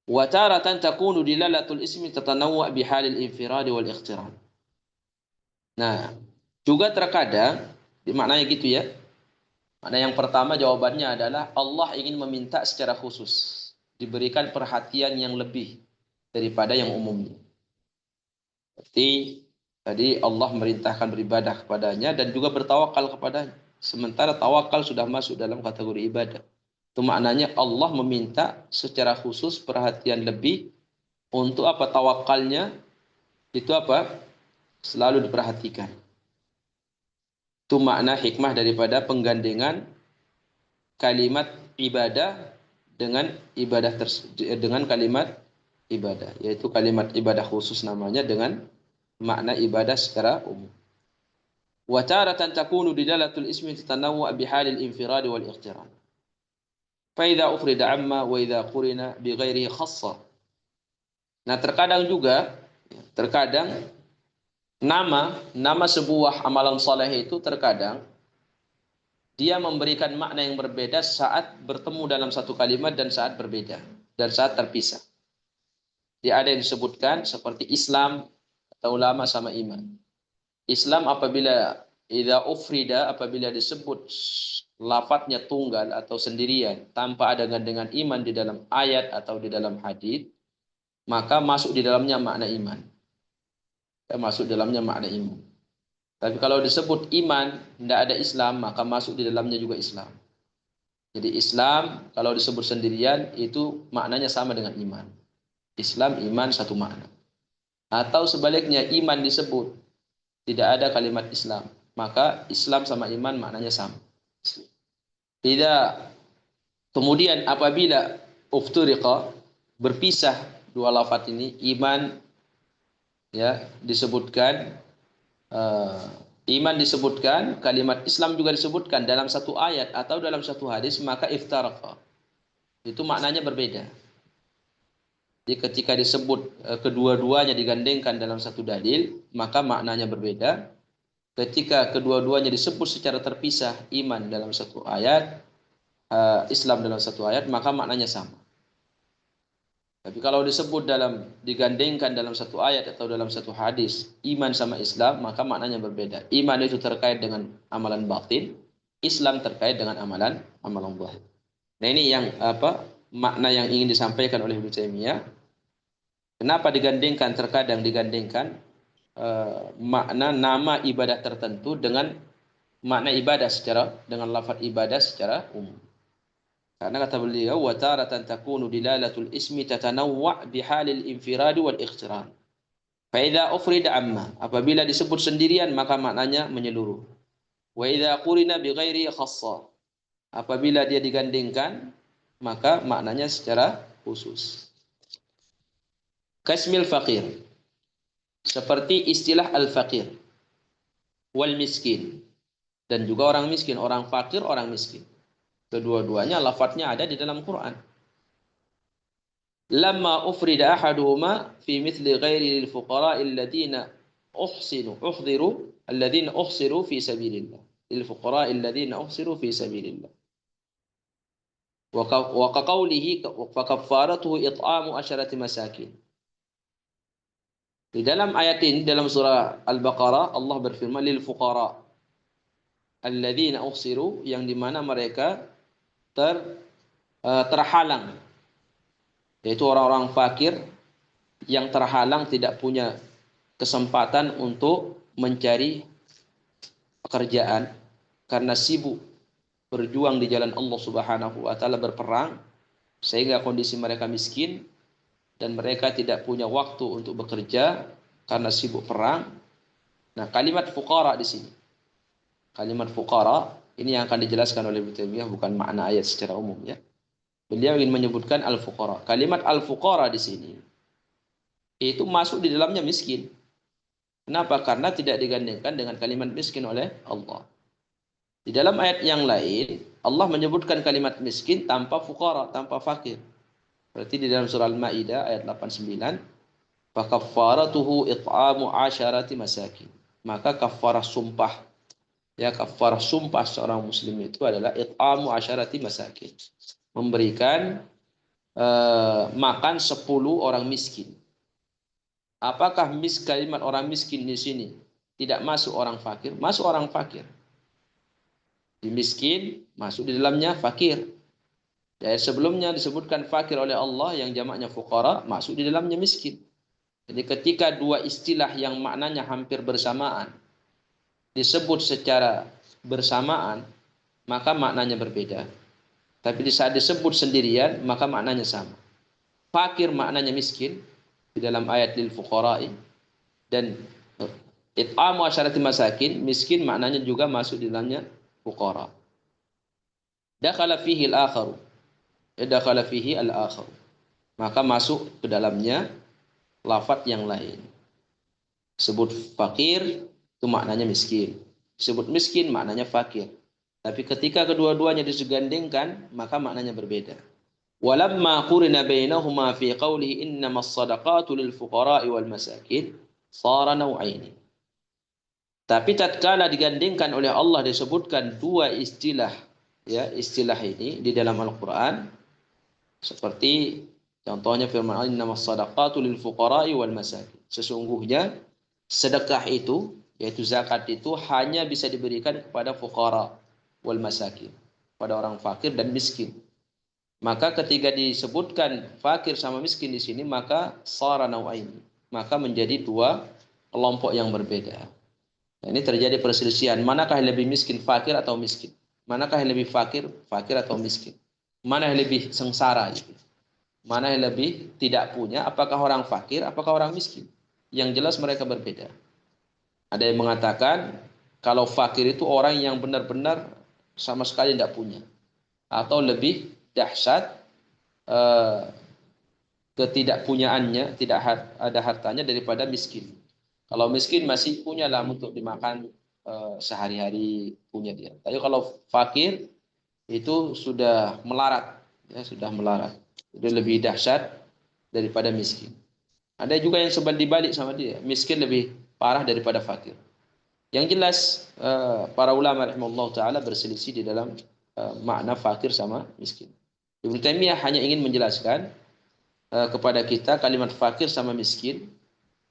Wa taratan takunu dilalatul ismi tatanawwa bihalil infirad wal ikhtiran. Nah, juga terkadang maknanya gitu ya. Makna yang pertama jawabannya adalah Allah ingin meminta secara khusus, diberikan perhatian yang lebih daripada yang umumnya. Berarti tadi Allah merintahkan beribadah kepadanya dan juga bertawakal kepadanya. Sementara tawakal sudah masuk dalam kategori ibadah. Itu maknanya Allah meminta secara khusus perhatian lebih untuk apa? Tawakalnya itu apa? Selalu diperhatikan. Itu makna hikmah daripada penggandengan kalimat ibadah dengan kalimat ibadah, yaitu kalimat ibadah khusus namanya dengan makna ibadah secara umum. Wa taratan takunu dilalatul ismi tatanawwa bihalil infirad wal iqtiran. Fa idza ufrida amma wa idza qurina bi ghairihi khassa. Nah, terkadang nama sebuah amalan saleh itu terkadang dia memberikan makna yang berbeda saat bertemu dalam satu kalimat dan saat berbeda dan saat terpisah. Dia ada yang disebutkan seperti Islam atau ulama sama iman. Islam apabila disebut lafadznya tunggal atau sendirian tanpa ada gandengan iman di dalam ayat atau di dalam hadis, maka masuk di dalamnya makna iman. Masuk dalamnya makna iman. Tapi kalau disebut iman, tidak ada Islam, maka masuk di dalamnya juga Islam. Jadi Islam kalau disebut sendirian itu maknanya sama dengan iman. Islam, iman satu makna. Atau sebaliknya iman disebut, tidak ada kalimat Islam, maka Islam sama iman maknanya sama. Tidak. Kemudian apabila ufturiqa, berpisah dua lafaz ini, iman ya disebutkan, iman disebutkan, kalimat Islam juga disebutkan dalam satu ayat atau dalam satu hadis, maka iftaraqa. Itu maknanya berbeda. Jadi ketika disebut kedua-duanya digandengkan dalam satu dalil, maka maknanya berbeda. Ketika kedua-duanya disebut secara terpisah, iman dalam satu ayat, Islam dalam satu ayat, maka maknanya sama. Tapi kalau disebut digandengkan dalam satu ayat atau dalam satu hadis, iman sama Islam, maka maknanya berbeda. Iman itu terkait dengan amalan batin, Islam terkait dengan amalan zahir. Nah, ini yang makna yang ingin disampaikan oleh Ibnu Taimiyah. Kenapa terkadang digandengkan makna nama ibadah tertentu dengan makna ibadah dengan lafaz ibadah secara umum. Karena kata beliau, wa taratan takunu dilalatul ismi tatanawwa' bihalil infirad wal ikhtiran. Fa idza ufrida amma, apabila disebut sendirian maka maknanya menyeluruh. Wa idza qurina bi ghairi khassa, apabila dia digandengkan maka maknanya secara khusus. Kasmil faqir, seperti istilah al-faqir wal miskin, dan juga orang miskin, orang fakir, orang miskin. Kedua-duanya lafadznya ada di dalam Quran. Lamma ufrida ahaduhuma fi mithli ghairi lil fuqara alladhina uhsiru fi sabilillah. Lil fuqara alladhina uhsiru fi sabilillah. Wa qawlihi fa kaffaratuhu it'amu asharati masakin. Di dalam ayat ini, dalam surah Al-Baqarah, Allah berfirman lil fuqara alladzina uhsiru, yang dimana mereka terhalang, yaitu orang-orang fakir yang terhalang, tidak punya kesempatan untuk mencari pekerjaan karena sibuk berjuang di jalan Allah Subhanahu wa taala, berperang, sehingga kondisi mereka miskin dan mereka tidak punya waktu untuk bekerja karena sibuk perang. Nah, kalimat fuqara di sini, kalimat fuqara ini yang akan dijelaskan oleh Ibnu Taimiyah, bukan makna ayat secara umum ya. Beliau ingin menyebutkan al-fuqara. Kalimat al-fuqara di sini itu masuk di dalamnya miskin. Kenapa? Karena tidak digandengkan dengan kalimat miskin oleh Allah. Di dalam ayat yang lain, Allah menyebutkan kalimat miskin tanpa fuqara, tanpa fakir. Berarti di dalam surah Al-Maidah ayat 89, fa kaffaratuhu it'amu 'asharati masakin. Maka kafarah sumpah, ya, kafarah sumpah seorang muslim itu adalah it'amu 'asharati masakin. Memberikan makan 10 orang miskin. Apakah kalimat orang miskin di sini tidak masuk orang fakir? Masuk orang fakir. Di miskin masuk di dalamnya fakir. Di ayat sebelumnya disebutkan fakir oleh Allah yang jamaknya fuqara, masuk di dalamnya miskin. Jadi ketika dua istilah yang maknanya hampir bersamaan disebut secara bersamaan, maka maknanya berbeda. Tapi di saat disebut sendirian, maka maknanya sama. Fakir maknanya miskin di dalam ayat lil fuqara'i, dan it'amu asyarati masakin, miskin maknanya juga masuk di dalamnya fuqara. Dakhala fihi al-akharu, dakhala fihi al-akharu, maka masuk ke dalamnya lafaz yang lain. Sebut fakir itu maknanya miskin, sebut miskin maknanya fakir. Tapi ketika kedua-duanya digandengkan, maka maknanya berbeda. Walamma qurina bainahuma fi qawlihi innamas shadaqatu lil fuqara'i wal masakin sara naw'aini. Tapi tatkala digandengkan oleh Allah, disebutkan dua istilah, ya, istilah ini di dalam Al-Qur'an, seperti contohnya firman Allah innamas shadaqatu lil fuqara'i wal masakin. Sesungguhnya sedekah itu Yaitu zakat itu hanya bisa diberikan kepada fuqara wal masakin, pada orang fakir dan miskin. Maka ketika disebutkan fakir sama miskin di sini, maka sara nau'ain, maka menjadi dua kelompok yang berbeda. Nah, ini terjadi perselisihan, manakah yang lebih miskin, fakir atau miskin? Manakah yang lebih fakir, fakir atau miskin? Mana yang lebih sengsara gitu? Mana yang lebih tidak punya, apakah orang fakir, apakah orang miskin? Yang jelas mereka berbeda. Ada yang mengatakan kalau fakir itu orang yang benar-benar sama sekali tidak punya, atau lebih dahsyat ketidakpunyaannya, tidak ada hartanya daripada miskin. Kalau miskin masih punya lah untuk dimakan sehari-hari, punya dia. Tapi kalau fakir itu sudah melarat, ya sudah melarat. Itu lebih dahsyat daripada miskin. Ada juga yang sebal dibalik sama dia, miskin lebih parah daripada fakir. Yang jelas para ulama rahimahullah taala berselisih di dalam makna fakir sama miskin. Ibnu Taimiyah hanya ingin menjelaskan kepada kita kalimat fakir sama miskin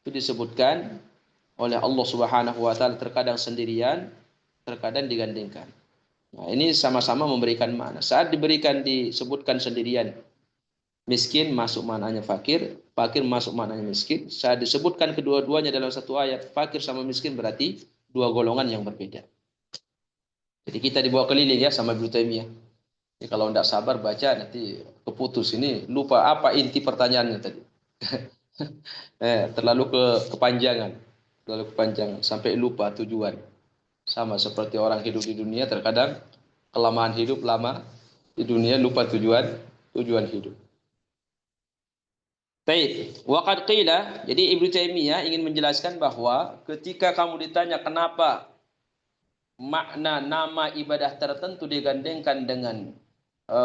itu disebutkan oleh Allah Subhanahu wa taala terkadang sendirian, terkadang digandengkan. Nah, ini sama-sama memberikan makna. Saat disebutkan sendirian, miskin masuk maknanya fakir, fakir masuk maknanya miskin. Saat disebutkan kedua-duanya dalam satu ayat, fakir sama miskin berarti dua golongan yang berbeda. Jadi kita dibawa keliling ya sama Ibnu Taimiyah. Jadi kalau tidak sabar baca nanti keputus, ini lupa apa inti pertanyaannya tadi. Terlalu kepanjangan, terlalu kepanjangan sampai lupa tujuan. Sama seperti orang hidup di dunia, terkadang kelamaan hidup lama di dunia lupa tujuan hidup. Baik, waqad qila, jadi Ibnu Taimiyah ingin menjelaskan bahwa ketika kamu ditanya kenapa makna nama ibadah tertentu digandengkan dengan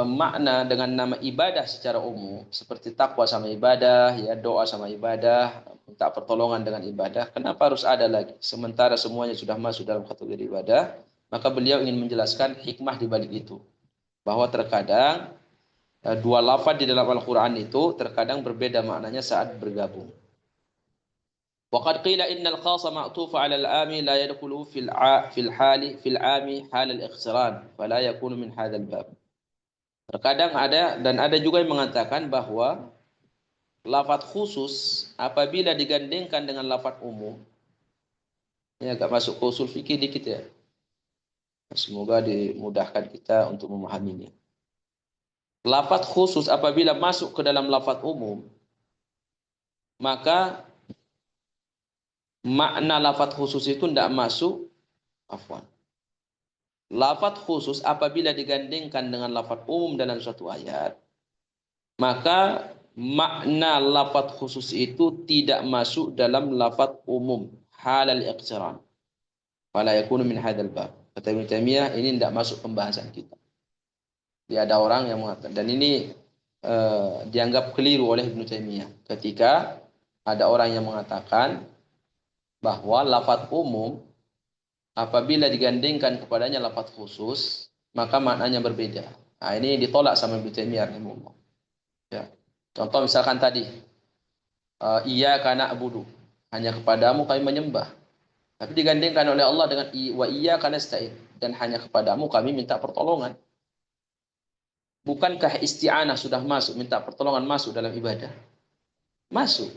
makna dengan nama ibadah secara umum, seperti takwa sama ibadah, ya doa sama ibadah, minta pertolongan dengan ibadah, kenapa harus ada lagi sementara semuanya sudah masuk dalam kategori ibadah? Maka beliau ingin menjelaskan hikmah di balik itu, bahwa terkadang dua lafaz di dalam Al-Qur'an itu terkadang berbeda maknanya saat bergabung. Waqad qila innal khassa ma'tufa 'ala al-'ami la yadkhulu fil hali fil 'ami hal al-ikhtiran fala yakunu min hadzal bab. Terkadang ada dan ada juga yang mengatakan bahwa lafaz khusus apabila digandengkan dengan lafaz umum, ini agak masuk ke usul fikih dikit ya. Semoga dimudahkan kita untuk memahaminya. Lafaz khusus apabila masuk ke dalam lafaz umum, maka makna lafaz khusus itu tidak masuk. Afwan. Lafaz khusus apabila digandengkan dengan lafaz umum dalam suatu ayat, maka makna lafaz khusus itu tidak masuk dalam lafaz umum halal iqtiran. Fala yakunu min hadzal bab. Kata Ibnu Taimiyah, ini tidak masuk pembahasan kita. Dia ada orang yang mengatakan, dan ini dianggap keliru oleh Ibnu Taimiyah ketika ada orang yang mengatakan bahwa lafaz umum apabila digandengkan kepadanya lafaz khusus, maka maknanya berbeda. Nah, ini ditolak sama Ibnu Taimiyah rahimahullah. Ya. Contoh misalkan tadi, iyyaka na'budu, hanya kepadamu kami menyembah. Tapi digandengkan oleh Allah dengan wa iyyaka nasta'in, dan hanya kepadamu kami minta pertolongan. Bukankah isti'anah sudah masuk, minta pertolongan masuk dalam ibadah? Masuk.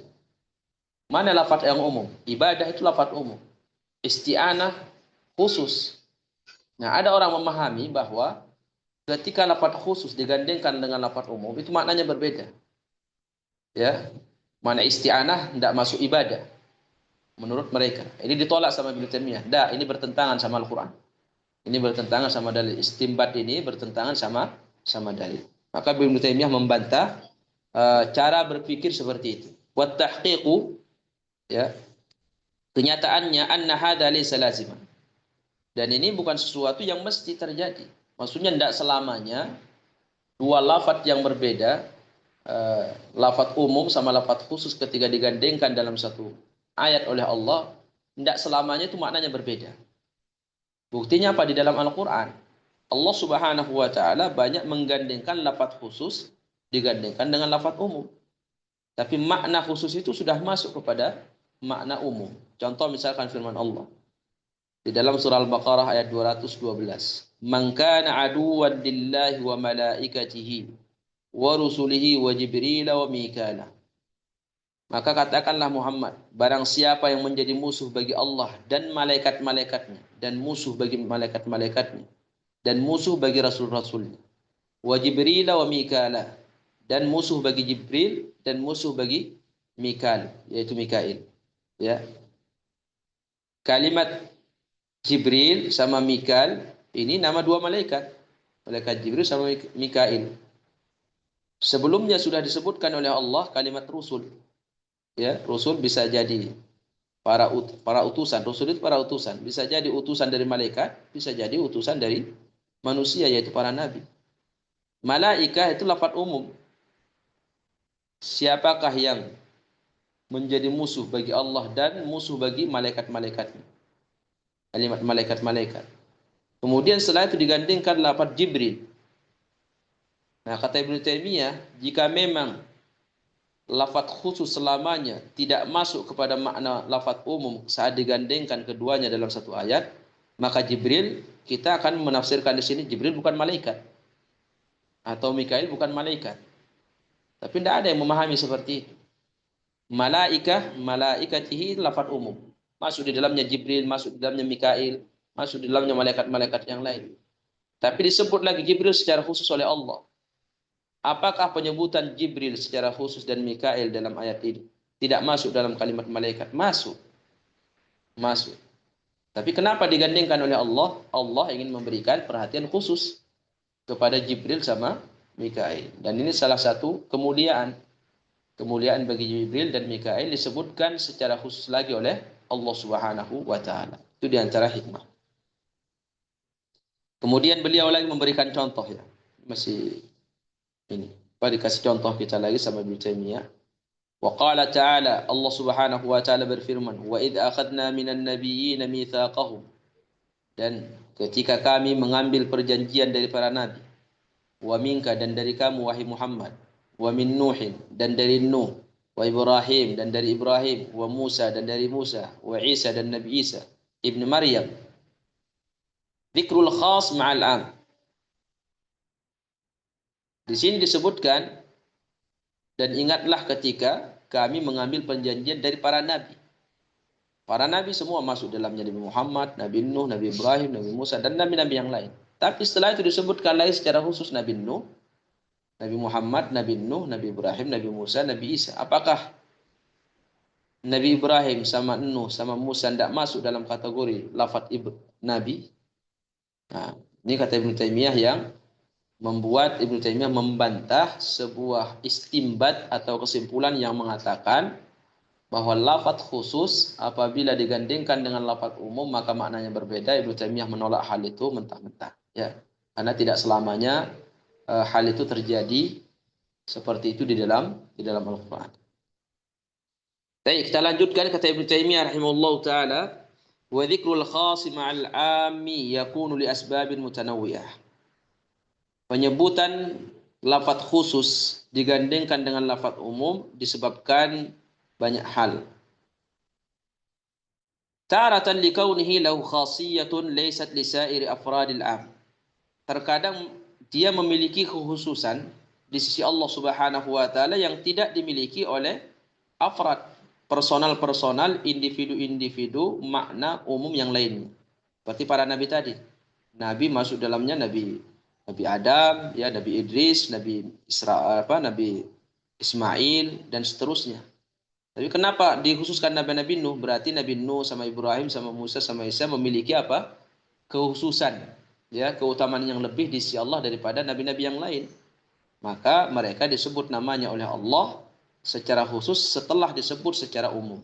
Mana lafaz yang umum? Ibadah itu lafaz umum. Isti'anah khusus. Nah, ada orang memahami bahwa ketika lafaz khusus digandengkan dengan lafaz umum, itu maknanya berbeda. Ya. Mana isti'anah tidak masuk ibadah. Menurut mereka. Ini ditolak sama Ibnu Taimiyah. Dah, ini bertentangan sama Al-Qur'an. Ini bertentangan sama dalil. Istimbat ini bertentangan sama dalil. Maka Ibnu Taimiyah membantah cara berpikir seperti itu. Wa tahqiqu, ya. Kenyataannya anna hadza laysa laziman. Dan ini bukan sesuatu yang mesti terjadi. Maksudnya tidak selamanya dua lafaz yang berbeda, lafaz umum sama lafaz khusus ketika digandengkan dalam satu ayat oleh Allah, tidak selamanya itu maknanya berbeda. Buktinya apa? Di dalam Al-Quran, Allah Subhanahu wa Ta'ala banyak menggandengkan lafaz khusus digandengkan dengan lafaz umum. Tapi makna khusus itu sudah masuk kepada makna umum. Contoh misalkan firman Allah, Di dalam surah Al-Baqarah ayat 212. Man kana aduwwan lillahi wa malaikatihi wa rusulihi wa Jibril wa Mikala. Maka katakanlah Muhammad, barang siapa yang menjadi musuh bagi Allah dan malaikat-malaikatnya, dan musuh bagi malaikat-malaikatnya, dan musuh bagi rasul-rasulnya, wa Jibril wa Mikala, dan musuh bagi Jibril dan musuh bagi Mikal, yaitu Mikail. Ya. Kalimat Jibril sama Mikal ini nama dua malaikat. Malaikat Jibril sama Mikail. Sebelumnya sudah disebutkan oleh Allah kalimat rusul. Ya, rasul bisa jadi para utusan. Rasul itu para utusan. Bisa jadi utusan dari malaikat, bisa jadi utusan dari manusia yaitu para nabi. Malaikah itu lafaz umum. Siapakah yang menjadi musuh bagi Allah dan musuh bagi malaikat-malaikatnya? Kalimat malaikat-malaikat. Kemudian setelah itu digandingkan lafaz Jibril. Nah, kata Ibnu Taimiyah, jika memang lafaz khusus selamanya tidak masuk kepada makna lafaz umum saat digandengkan keduanya dalam satu ayat, maka Jibril kita akan menafsirkan di sini Jibril bukan malaikat atau Mikail bukan malaikat. Tapi tidak ada yang memahami seperti itu. Malaikatihi lafaz umum. Masuk di dalamnya Jibril, masuk di dalamnya Mikail, masuk di dalamnya malaikat-malaikat yang lain. Tapi disebut lagi Jibril secara khusus oleh Allah. Apakah penyebutan Jibril secara khusus dan Mikail dalam ayat ini tidak masuk dalam kalimat malaikat? Masuk. Masuk. Tapi kenapa digandingkan oleh Allah? Allah ingin memberikan perhatian khusus kepada Jibril sama Mikail. Dan ini salah satu kemuliaan. Kemuliaan bagi Jibril dan Mikail disebutkan secara khusus lagi oleh Allah Subhanahu wa taala. Itu di antara hikmah. Kemudian beliau lagi memberikan contoh ya. Masih ini. Apa dikasih contoh kita lagi sama Ibnu Taimiyah. Wa qala ta'ala, Allah Subhanahu wa taala berfirman, "Wa id akhadna minan nabiyyin mitsaqahum." Dan ketika kami mengambil perjanjian dari para nabi, wa minka dan dari kamu wahai Muhammad, wa min Nuhin dan dari Nuh, wa Ibrahim dan dari Ibrahim, wa Musa dan dari Musa, wa Isa dan Nabi Isa, ibnu Maryam. Dzikrul khas ma'al 'am. Di sini disebutkan, dan ingatlah ketika kami mengambil perjanjian dari para nabi. Para nabi semua masuk dalamnya, Nabi Muhammad, Nabi Nuh, Nabi Ibrahim, Nabi Musa, dan nabi-nabi yang lain. Tapi setelah itu disebutkan lagi secara khusus Nabi Nuh, Nabi Muhammad, Nabi Nuh, Nabi Ibrahim, Nabi Musa, Nabi Isa. Apakah Nabi Ibrahim sama Nuh sama Musa tidak masuk dalam kategori lafaz Nabi? Nah, ini kata Ibnu Taimiyah yang membuat Ibnu Taimiyah membantah sebuah istimbat atau kesimpulan yang mengatakan bahwa lafaz khusus apabila digandingkan dengan lafaz umum maka maknanya berbeda. Ibnu Taimiyah menolak hal itu mentah-mentah ya. Karena tidak selamanya hal itu terjadi seperti itu di dalam Al-Qur'an. Baik, kita lanjutkan kata Ibnu Taimiyah rahimahullahu taala, wa dzikrul khas ma'al 'ammi yakunu li asbabin mutanawwi'ah. Penyebutan lafaz khusus digandingkan dengan lafaz umum disebabkan banyak hal. Taratan likaunihi lahu khasiyatun laysat li sa'iri afradil 'am. Terkadang dia memiliki kekhususan di sisi Allah Subhanahu wa taala yang tidak dimiliki oleh afrad, personal-personal, individu-individu makna umum yang lainnya. Seperti para nabi tadi. Nabi masuk dalamnya Nabi Adam, ya Nabi Idris, Nabi Ismail dan seterusnya. Tapi kenapa dikhususkan Nabi Nuh? Berarti Nabi Nuh sama Ibrahim sama Musa sama Isa memiliki apa? Kekhususan, ya, keutamaan yang lebih di sisi Allah daripada nabi-nabi yang lain. Maka mereka disebut namanya oleh Allah secara khusus setelah disebut secara umum.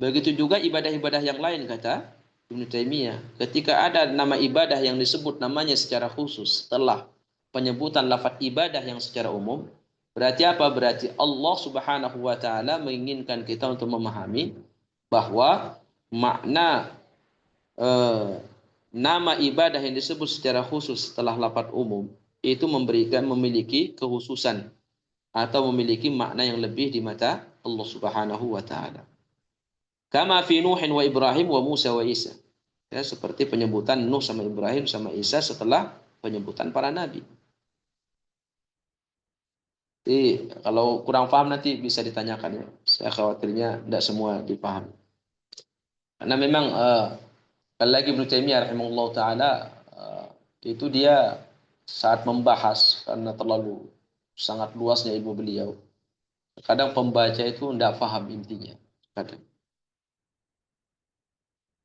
Begitu juga ibadah-ibadah yang lain kata Ibnu Taimiyah. Ketika ada nama ibadah yang disebut namanya secara khusus setelah penyebutan lafaz ibadah yang secara umum, berarti apa? Berarti Allah Subhanahu wa taala menginginkan kita untuk memahami bahwa makna nama ibadah yang disebut secara khusus setelah lafaz umum itu memiliki kekhususan atau memiliki makna yang lebih di mata Allah Subhanahu wa taala. Kama fi Nuhin wa Ibrahim wa Musa wa Isa. Ya, seperti penyebutan Nuh sama Ibrahim sama Isa setelah penyebutan para nabi. Jadi kalau kurang paham nanti bisa ditanyakan ya. Saya khawatirnya tidak semua dipahami. Karena memang lagi Ibnu Taimiyah rahimahullah taala itu dia saat membahas karena terlalu sangat luasnya ilmu beliau. Kadang pembaca itu tidak paham intinya. Kadang.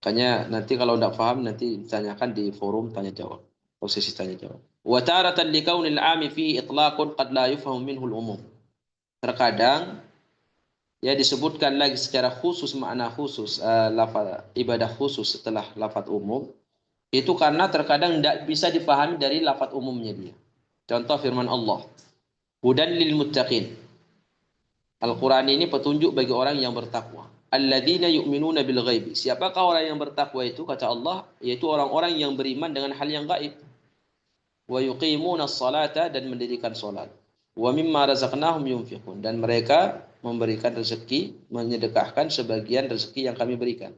Makanya nanti kalau tidak paham nanti ditanyakan di forum tanya jawab. Posisi tanya jawab. Wa taratan li kaunil 'ami fi itlaqun qad la yufham minhu al-umum. Terkadang ya disebutkan lagi secara khusus makna khusus lafaz ibadah khusus setelah lafaz umum itu karena terkadang tidak bisa dipahami dari lafaz umumnya dia. Contoh firman Allah, hudan lil muttaqin. Al-Quran ini petunjuk bagi orang yang bertakwa. Alladzina yu'minuna bil ghaibi. Siapakah orang yang bertakwa itu? Kata Allah, yaitu orang-orang yang beriman dengan hal yang gaib. Wa yuqimuna as-salata, dan mendirikan salat. Wa mimma razaqnahum yunfiqun, dan mereka memberikan rezeki, menyedekahkan sebagian rezeki yang kami berikan.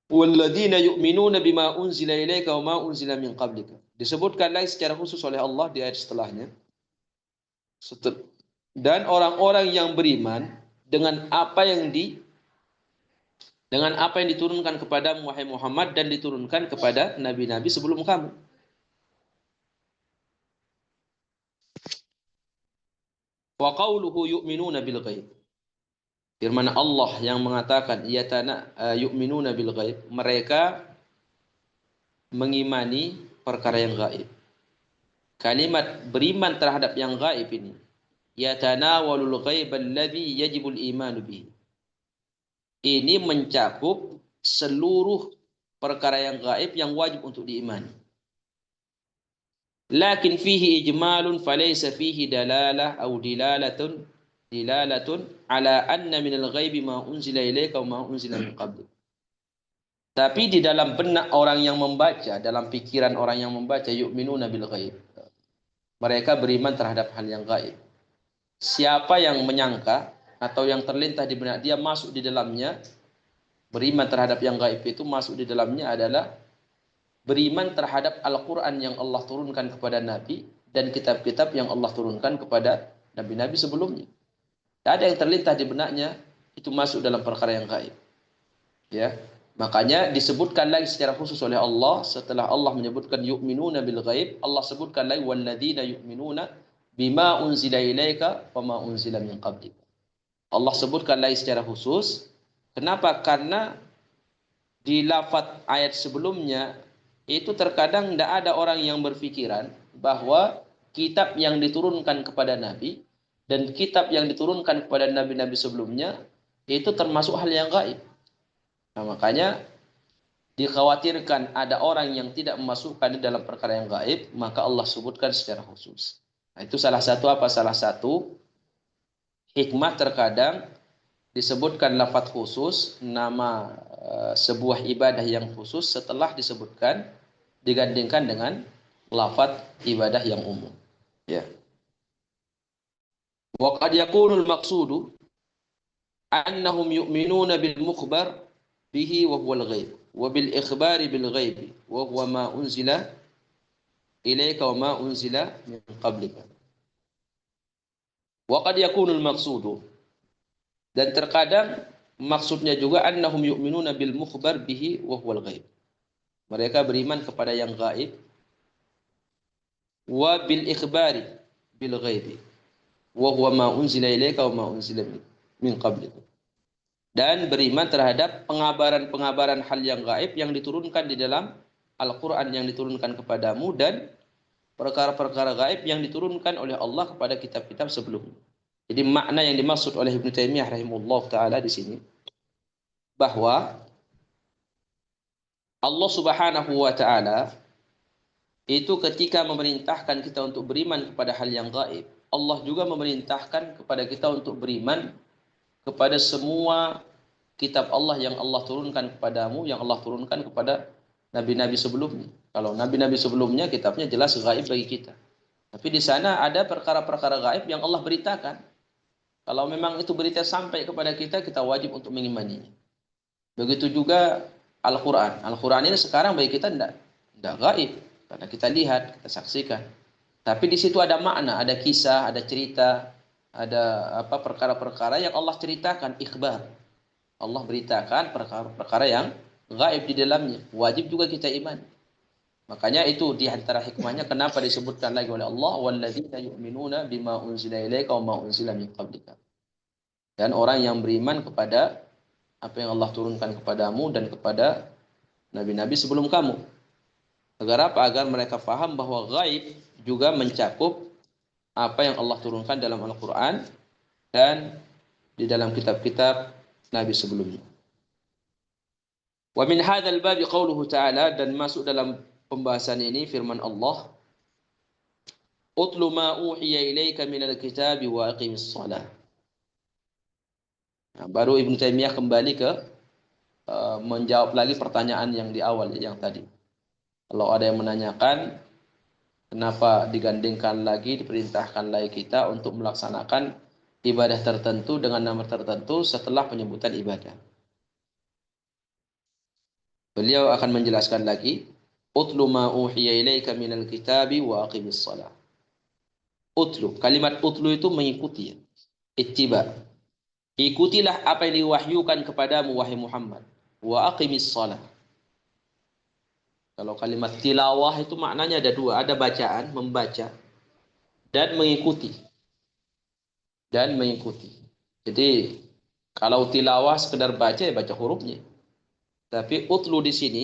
Walladzina yu'minuna bima unzila ilaika wa ma unzila min qablika. Disebutkan lagi secara khusus oleh Allah di ayat setelahnya. Dan orang-orang yang beriman dengan apa yang diturunkan kepada Muhammad dan diturunkan kepada nabi-nabi sebelum kamu. Wa qauluhu yu'minuna bil ghaib. Firman Allah yang mengatakan yu'minuna bil ghaib, mereka mengimani perkara yang gaib. Kalimat beriman terhadap yang gaib ini yatanawalul ghaib alladhi yajibul imanu bihi. Ini mencakup seluruh perkara yang gaib yang wajib untuk diimani. Lakin fihi ijmalun falaysa fihi dalalah atau dilalatun ala anna minal ghaibi ma unzila ilayka wa ma unzila min qablik. Tapi di dalam benak orang yang membaca, dalam pikiran orang yang membaca, yu'minuna bil ghaib. Mereka beriman terhadap hal yang gaib. Siapa yang menyangka atau yang terlintas di benak dia masuk di dalamnya, beriman terhadap yang gaib itu masuk di dalamnya adalah beriman terhadap Al-Quran yang Allah turunkan kepada Nabi dan kitab-kitab yang Allah turunkan kepada Nabi-Nabi sebelumnya. Tidak ada yang terlintas di benaknya itu masuk dalam perkara yang gaib. Ya, makanya disebutkan lagi secara khusus oleh Allah setelah Allah menyebutkan yu'minuna bil ghaib, Allah sebutkan lagi walladzina yu'minuna bima unzila ilaika wa ma unzila min qablik. Allah sebutkan lagi secara khusus. Kenapa? Karena di lafaz ayat sebelumnya itu terkadang tidak ada orang yang berpikiran bahwa kitab yang diturunkan kepada Nabi dan kitab yang diturunkan kepada Nabi-Nabi sebelumnya itu termasuk hal yang gaib. Nah, makanya dikhawatirkan ada orang yang tidak memasukkan di dalam perkara yang gaib, maka Allah sebutkan secara khusus. Nah, itu salah satu Salah satu hikmah terkadang disebutkan lafaz khusus, nama sebuah ibadah yang khusus setelah disebutkan digandingkan dengan lafaz ibadah yang umum. Ya. Wa qad yakunu al-maqsudu annahum yu'minuna bil mukhbar bihi wa huwa al-ghaib wa bil ikhbari bil ghaib wa huwa ma unzila ilayka wa ma unzila min qablika. Wa qad yakunu al-maqsudu, dan terkadang maksudnya juga annahum yu'minuna bil mukhbar bihi wa huwa al-ghaib. Mereka beriman kepada yang gaib wa bil ikhbari bil ghaibi wa huwa ma unzila ilayka wa ma unzila min qablik. Dan beriman terhadap pengabaran-pengabaran hal yang gaib yang diturunkan di dalam Al-Qur'an yang diturunkan kepadamu dan perkara-perkara gaib yang diturunkan oleh Allah kepada kitab-kitab sebelumnya. Jadi makna yang dimaksud oleh Ibnu Taimiyah rahimahullah taala di sini bahwa Allah Subhanahu wa taala itu ketika memerintahkan kita untuk beriman kepada hal yang gaib, Allah juga memerintahkan kepada kita untuk beriman kepada semua kitab Allah yang Allah turunkan kepadamu, yang Allah turunkan kepada nabi-nabi sebelumnya. Kalau nabi-nabi sebelumnya kitabnya jelas gaib bagi kita. Tapi di sana ada perkara-perkara gaib yang Allah beritakan. Kalau memang itu berita sampai kepada kita, kita wajib untuk mengimaninya. Begitu juga Al-Quran. Al-Quran ini sekarang bagi kita tidak gaib. Karena kita lihat, kita saksikan. Tapi di situ ada makna, ada kisah, ada cerita, ada apa perkara-perkara yang Allah ceritakan, ikhbar. Allah beritakan perkara-perkara yang gaib di dalamnya. Wajib juga kita iman. Makanya itu di antara hikmahnya kenapa disebutkan lagi oleh Allah walladzina yu'minuna bima unzila ilaika wa ma unzila min qablika. Dan orang yang beriman kepada apa yang Allah turunkan kepadamu dan kepada nabi-nabi sebelum kamu. Agar apa? Agar mereka faham bahwa gaib juga mencakup apa yang Allah turunkan dalam Al-Quran dan di dalam kitab-kitab nabi sebelumnya. Wa min hadzal babi qauluhu ta'ala, dan masuk dalam pembahasan ini firman Allah, utlu ma uhiya ilaika minal kitabi wa aqimis shalah. Nah, baru Ibnu Taimiyah kembali ke menjawab lagi pertanyaan yang di awal yang tadi. Kalau ada yang menanyakan kenapa digandingkan lagi, diperintahkan lagi kita untuk melaksanakan ibadah tertentu dengan nama tertentu setelah penyebutan ibadah. Beliau akan menjelaskan lagi, utlu ma uhiya ilaika minal kitabi wa aqimis shalah. Utlu, kalimat utlu itu mengikuti, ittiba. Ikutilah apa yang diwahyukan kepadamu wahai Muhammad. Wa aqimis shalah. Kalau kalimat tilawah itu maknanya ada dua, ada bacaan, membaca, dan mengikuti. Dan mengikuti. Jadi kalau tilawah sekedar baca ya baca hurufnya. Tapi utlu di sini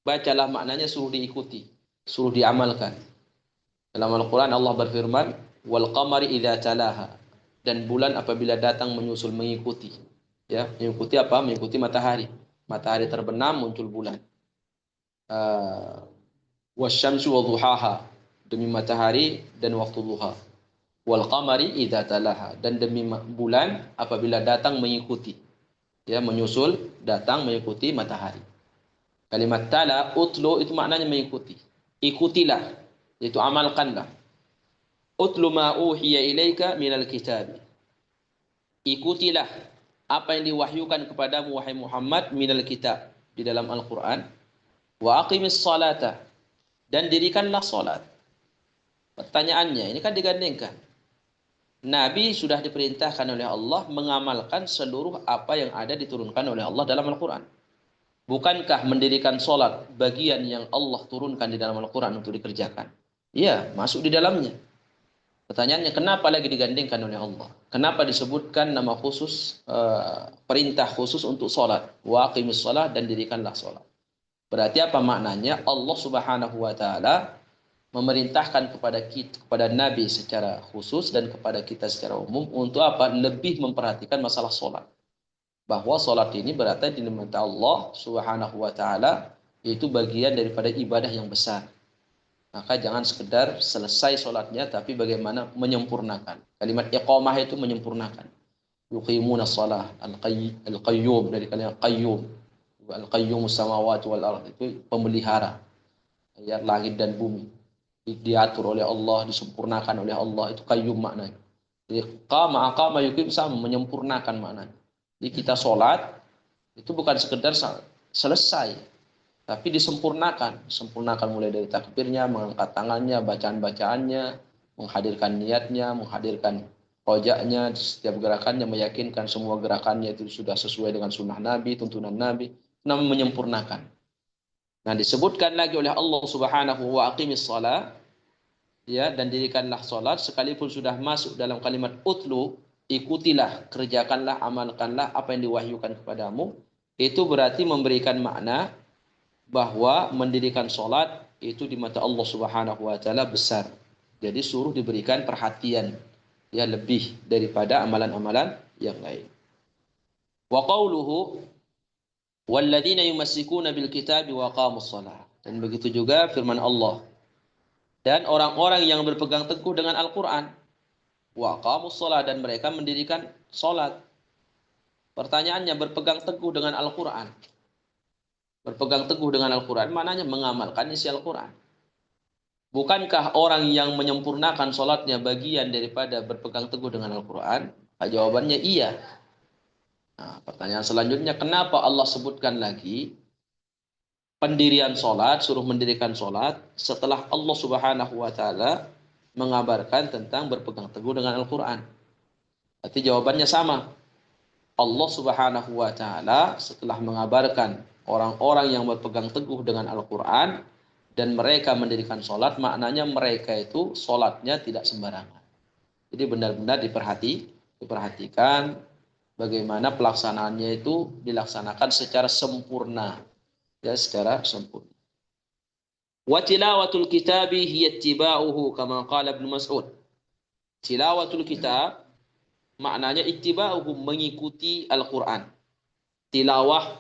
bacalah maknanya suruh diikuti, suruh diamalkan. Dalam Al-Quran Allah berfirman, wal qamari idza talaha, dan bulan apabila datang menyusul mengikuti. Ya, mengikuti apa? Mengikuti matahari. Matahari terbenam muncul bulan. Wasyamsu wa duhaha, demi matahari dan waktu duha. Wal qamari idza talaha, dan demi bulan apabila datang mengikuti. Ya, menyusul, datang mengikuti matahari. Kalimat tala, utlu itu maknanya mengikuti. Ikutilah, itu amalkanlah. Utlu ma uhiya ilaika minal kitab. Ikutilah apa yang diwahyukan kepadamu wahai Muhammad minal kitab, di dalam Al-Qur'an. Wa aqimis salata, dan dirikanlah salat. Pertanyaannya, ini kan digandingkan. Nabi sudah diperintahkan oleh Allah mengamalkan seluruh apa yang ada diturunkan oleh Allah dalam Al-Qur'an. Bukankah mendirikan sholat bagian yang Allah turunkan di dalam Al-Quran untuk dikerjakan? Iya, masuk di dalamnya. Pertanyaannya, kenapa lagi digandingkan oleh Allah? Kenapa disebutkan nama khusus, perintah khusus untuk sholat? Wa aqimis sholat, dan dirikanlah sholat. Berarti apa maknanya? Allah Subhanahu wa Ta'ala memerintahkan kepada kita, kepada Nabi secara khusus dan kepada kita secara umum untuk apa? Lebih memperhatikan masalah sholat. Bahwa sholat ini berarti di mata Allah Subhanahu wa Ta'ala itu bagian daripada ibadah yang besar. Maka jangan sekedar selesai sholatnya, tapi bagaimana menyempurnakan. Kalimat iqamah itu menyempurnakan. Yuqimuna shalah, al-qayyum, dari kalimat qayyum. Al-qayyumus samawati wal ardh, itu pemelihara ya langit dan bumi. Diatur oleh Allah, disempurnakan oleh Allah, itu qayyum maknanya. Jadi aqama yuqim sama, menyempurnakan maknanya. Jadi kita sholat itu bukan sekedar selesai, tapi disempurnakan. Sempurnakan mulai dari takbirnya, mengangkat tangannya, bacaan-bacaannya, menghadirkan niatnya, menghadirkan rojaknya, setiap gerakannya, meyakinkan semua gerakannya itu sudah sesuai dengan sunnah Nabi, tuntunan Nabi, namanya menyempurnakan. Nah, disebutkan lagi oleh Allah Subhanahu wa aqimis shalah, ya, dan dirikanlah salat, sekalipun sudah masuk dalam kalimat utlu, ikutilah, kerjakanlah, amalkanlah apa yang diwahyukan kepadamu. Itu berarti memberikan makna bahwa mendirikan salat itu di mata Allah Subhanahu wa Ta'ala besar. Jadi suruh diberikan perhatian, ya, lebih daripada amalan-amalan yang lain. Wa qauluhu walladzina yumassikuna bil kitabi wa aqamus shalah, dan begitu juga firman Allah, dan orang-orang yang berpegang teguh dengan Al-Quran. Wa aqamus shalah, dan mereka mendirikan sholat. Pertanyaannya, berpegang teguh dengan Al-Quran. Berpegang teguh dengan Al-Quran maknanya mengamalkan isi Al-Quran. Bukankah orang yang menyempurnakan sholatnya bagian daripada berpegang teguh dengan Al-Quran? Jawabannya iya. Nah, pertanyaan selanjutnya, kenapa Allah sebutkan lagi pendirian sholat, suruh mendirikan sholat setelah Allah Subhanahu wa Ta'ala mengabarkan tentang berpegang teguh dengan Al-Quran? Berarti jawabannya sama. Allah Subhanahu wa Ta'ala setelah mengabarkan orang-orang yang berpegang teguh dengan Al-Quran dan mereka mendirikan sholat, maknanya mereka itu sholatnya tidak sembarangan. Jadi benar-benar diperhatikan bagaimana pelaksanaannya itu dilaksanakan secara sempurna, ya, secara sempurna. Wa tilawatul kitabi hiya ittiba'uhu kama qala Ibnu Mas'ud. Tilawatul kitab maknanya ittiba'uhu, mengikuti Al-Qur'an. Tilawah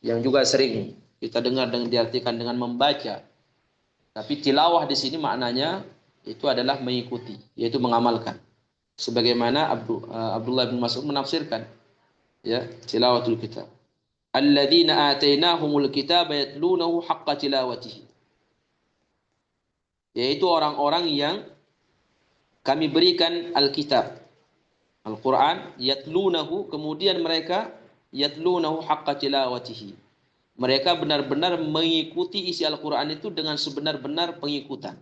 yang juga sering kita dengar dan diartikan dengan membaca. Tapi tilawah di sini maknanya itu adalah mengikuti, yaitu mengamalkan. Sebagaimana Abdullah bin Mas'ud menafsirkan, ya, tilawatul kitab. Alladzina atainahumul kitaba yatlunahu haqqa tilawatihi. Yaitu orang-orang yang kami berikan Alkitab, Al-Quran, yatlunahu, kemudian mereka yatlunahu haqqa tilawatihi. Mereka benar-benar mengikuti isi Al-Quran itu dengan sebenar-benar pengikutan.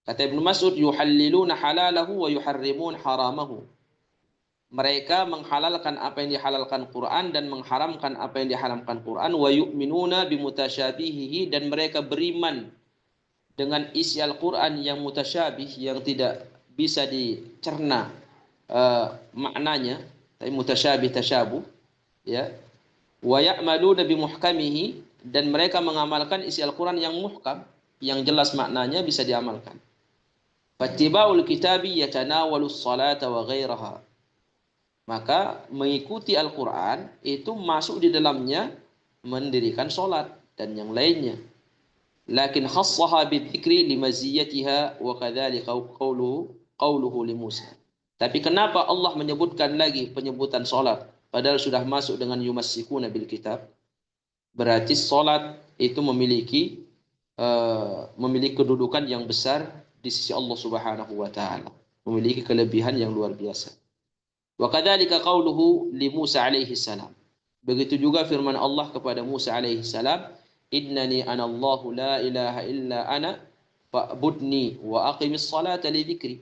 Kata Ibnu Mas'ud, yuhalliluna halalahu wa yuharrimun haramahu. Mereka menghalalkan apa yang dihalalkan Quran dan mengharamkan apa yang diharamkan Quran. Wa yu'minuna bimutasyabihihi, dan mereka beriman dengan isi Al-Quran yang mutasyabih, yang tidak bisa dicerna maknanya, tapi mutasyabih tasyabuh, ya. Wa ya'maluna bimuhkamihi, dan mereka mengamalkan isi Al-Quran yang muhkam, yang jelas maknanya bisa diamalkan. Fattiba'ul kitabi yatanawalu salata wa ghairaha. Maka mengikuti Al-Quran itu masuk di dalamnya mendirikan sholat dan yang lainnya. Lakin khassaha bidzikri limaziyatiha wa kadzalika qawluhu li Musa. Tapi kenapa Allah menyebutkan lagi penyebutan sholat padahal sudah masuk dengan yumassikuna bil kitab? Berarti sholat itu memiliki kedudukan yang besar di sisi Allah Subhanahu wa Ta'ala, memiliki kelebihan yang luar biasa. Wa kadzalika qauluhu li Musa alaihi salam. Begitu juga firman Allah kepada Musa alaihi salam, innani anallahu la ilaha illa ana fa'budni wa aqimis salata li dzikri.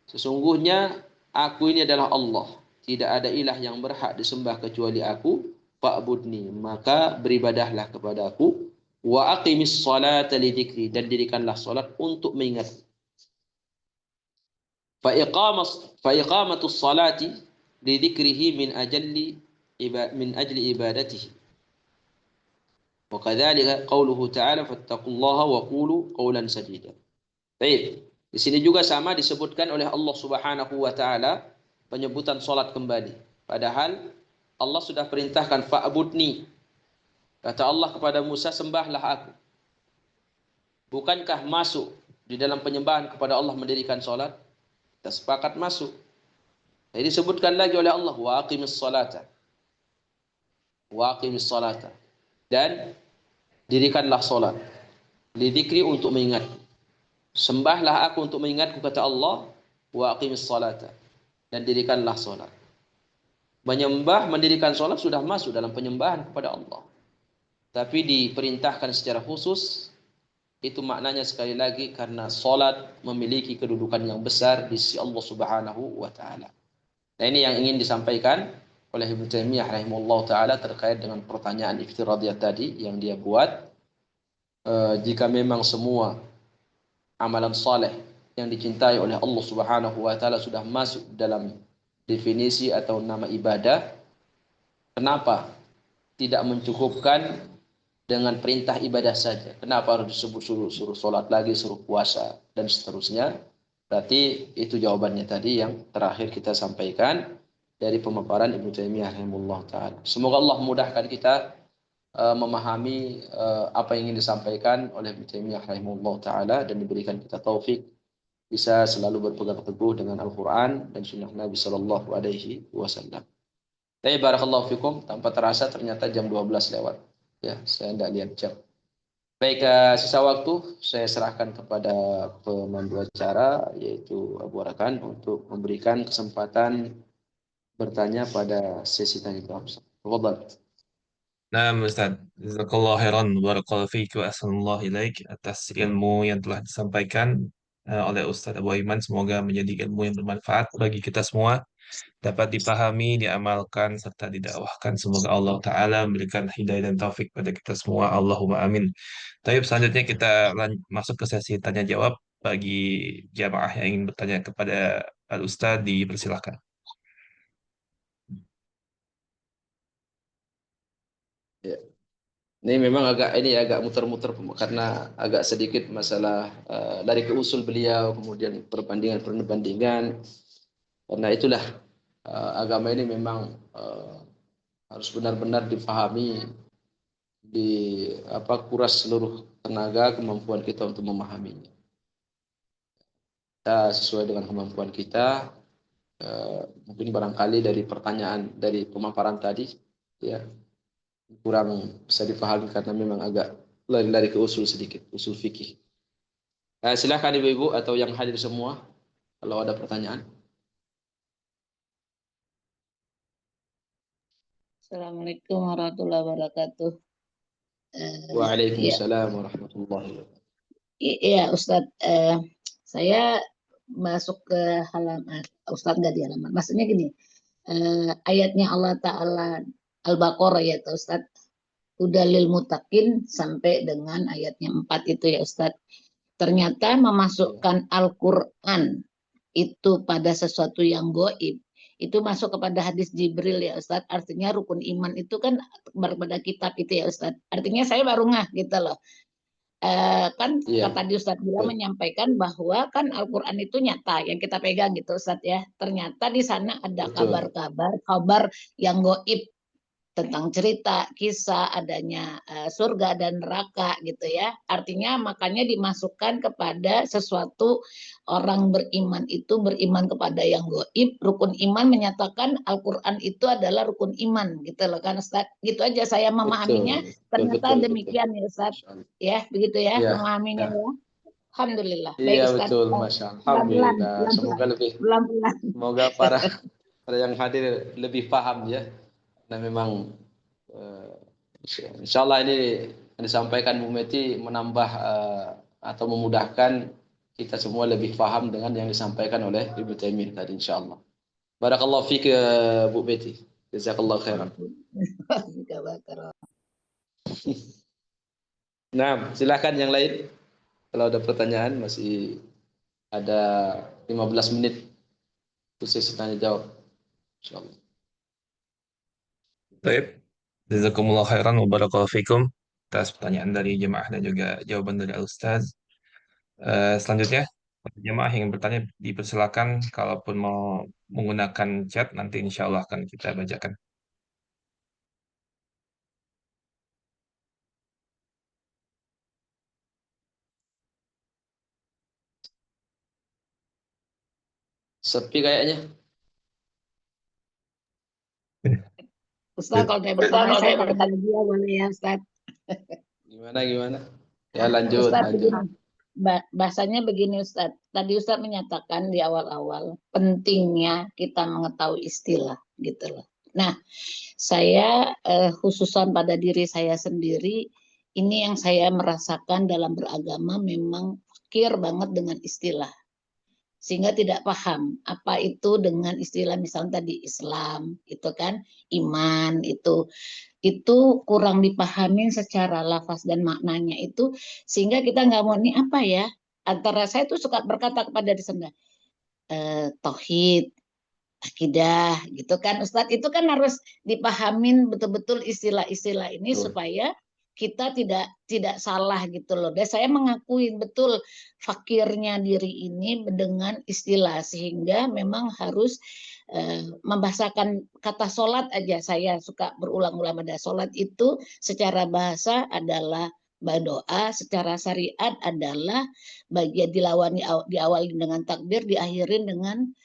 Sesungguhnya aku ini adalah Allah, tidak ada ilah yang berhak disembah kecuali aku, fa'budni, maka beribadahlah kepada aku, wa aqimis salata li dzikri, dan dirikanlah salat untuk mengingatku. Fa salati li dzikrihi min ajli ibadatihi. Wa kadzalika qauluhu ta'ala fattaqullaha wa qulu qawlan sadida. Baik, di sini juga sama disebutkan oleh Allah Subhanahu wa Ta'ala penyebutan salat kembali. Padahal Allah sudah perintahkan fa'budni. Kata Allah kepada Musa, sembahlah aku. Bukankah masuk di dalam penyembahan kepada Allah mendirikan salat? Kita sepakat masuk. Jadi disebutkan lagi oleh Allah, wa aqimis salata. Wa aqimis salata. Dan dirikanlah salat. Li dzikri, untuk mengingatku. Sembahlah aku untuk mengingatku, kata Allah, wa aqimis salata. Dan dirikanlah salat. Menyembah, mendirikan salat sudah masuk dalam penyembahan kepada Allah. Tapi diperintahkan secara khusus, itu maknanya sekali lagi karena salat memiliki kedudukan yang besar di sisi Allah Subhanahu wa Ta'ala. Nah, ini yang ingin disampaikan oleh Ibnu Taimiyah rahimahullah ta'ala terkait dengan pertanyaan iftiradiyah tadi yang dia buat. Jika memang semua amalan saleh yang dicintai oleh Allah Subhanahu wa Ta'ala sudah masuk dalam definisi atau nama ibadah, kenapa tidak mencukupkan dengan perintah ibadah saja? Kenapa harus disebut suruh sholat lagi, suruh puasa, dan seterusnya? Berarti itu jawabannya tadi yang terakhir kita sampaikan dari pemaparan Ibnu Taimiyah rahimahullah ta'ala. Semoga Allah memudahkan kita memahami apa yang ingin disampaikan oleh Ibnu Taimiyah rahimahullah ta'ala, dan diberikan kita taufik bisa selalu berpegang teguh dengan Al-Quran dan sunnah Nabi Sallallahu Alaihi Wasallam. Tapi barakallahu fikum, tanpa terasa ternyata jam 12 lewat. Ya, saya tidak lihat jam. Baik, sisa waktu saya serahkan kepada pemandu acara, yaitu Abu Arakan, untuk memberikan kesempatan bertanya pada sesi tanya jawab. Tafadhal. Nah, Ustaz, jazakallah khairan, barakallahu fiik wa ahsanallahu ilaik atas ilmu yang telah disampaikan oleh Ustaz Abu Aiman. Semoga menjadi ilmu yang bermanfaat bagi kita semua, dapat dipahami, diamalkan, serta didakwahkan. Semoga Allah Ta'ala memberikan hidayah dan taufik pada kita semua. Allahumma amin. Tapi selanjutnya kita masuk ke sesi tanya jawab bagi jamaah yang ingin bertanya kepada Al Ustaz, dipersilahkan. Ya. Ini memang agak muter-muter karena agak sedikit masalah dari ke usul beliau, kemudian perbandingan. Karena itulah agama ini memang harus benar-benar dipahami, kuras seluruh tenaga kemampuan kita untuk memahaminya. Kita sesuai dengan kemampuan kita, mungkin barangkali dari pertanyaan dari pemaparan tadi ya kurang bisa dipahami karena memang agak lari-lari ke usul sedikit, usul fikih. Silakan ibu-ibu atau yang hadir semua kalau ada pertanyaan. Assalamualaikum warahmatullahi wabarakatuh. Ya, Waalaikumsalam warahmatullahi wabarakatuh. iya Ustadz, saya masuk ke halaman, Ustadz nggak di halaman. Maksudnya gini, ayatnya Allah Ta'ala Al-Baqarah ya Ustadz, Hudalil Mutakin sampai dengan ayatnya 4 itu ya Ustadz. Ternyata memasukkan Al-Quran itu pada sesuatu yang goib, itu masuk kepada hadis Jibril ya Ustadz. Artinya rukun iman itu kan pada kitab itu ya Ustadz. Artinya saya baru ngah gitu loh. Kan Iya, tadi Ustadz bilang menyampaikan bahwa kan Al-Quran itu nyata yang kita pegang gitu Ustadz ya. Ternyata di sana ada betul. kabar yang goib tentang cerita, kisah adanya surga dan neraka gitu ya. Artinya makanya dimasukkan kepada sesuatu orang beriman itu beriman kepada yang goib. Rukun iman menyatakan Al-Quran itu adalah rukun iman gitu loh kan Ustaz. Gitu aja saya memahaminya. Betul, betul, Ternyata betul, betul. demikian ya Ustaz. Masya Allah. Ya begitu ya Iya, memahaminya ya. ya. Alhamdulillah. Iya Baik Ustaz. betul, Masya Allah. Pelan-pelan, Alhamdulillah. pelan-pelan, pelan-pelan. Semoga para yang hadir lebih paham ya. Nah memang eh, insya Allah ini yang disampaikan Bu Meti menambah atau memudahkan kita semua lebih paham dengan yang disampaikan oleh Ibu Taimin tadi insya Allah. Barakallahu fiik Bu Meti. Jazakallah khairan. Nah, silakan yang lain. Kalau ada pertanyaan masih ada 15 menit untuk sesi tanya jawab. Insyaallah. Baik, jazakumullah khairan wa barakallahu fikum atas pertanyaan dari jemaah dan juga jawaban dari Al-Ustaz. Selanjutnya, jemaah yang ingin bertanya dipersilakan, kalaupun mau menggunakan chat nanti insya Allah akan kita bacakan. Sepi kayaknya. Ustaz kalau saya bertanya saya bertanya dia boleh ya Ustaz. Gimana? Ya lanjut, Ustaz lanjut. begini, bahasanya begini Ustaz. Tadi Ustaz menyatakan di awal-awal pentingnya kita mengetahui istilah gitu loh. Nah, saya khususan pada diri saya sendiri, ini yang saya merasakan dalam beragama memang fakir banget dengan istilah. Sehingga tidak paham apa itu dengan istilah misalnya tadi Islam, itu kan iman itu kurang dipahami secara lafaz dan maknanya itu sehingga kita nggak mau ini apa ya antara saya tuh suka berkata kepada di sana tauhid akidah gitu kan Ustadz itu kan harus dipahamin betul-betul istilah-istilah ini Betul. supaya kita tidak salah gitu loh. Dan saya mengakui betul fakirnya diri ini dengan istilah sehingga memang harus membahasakan kata sholat aja saya suka berulang-ulang pada sholat itu secara bahasa adalah berdoa, secara syariat adalah bagian diawali dengan takbir, diakhirin dengan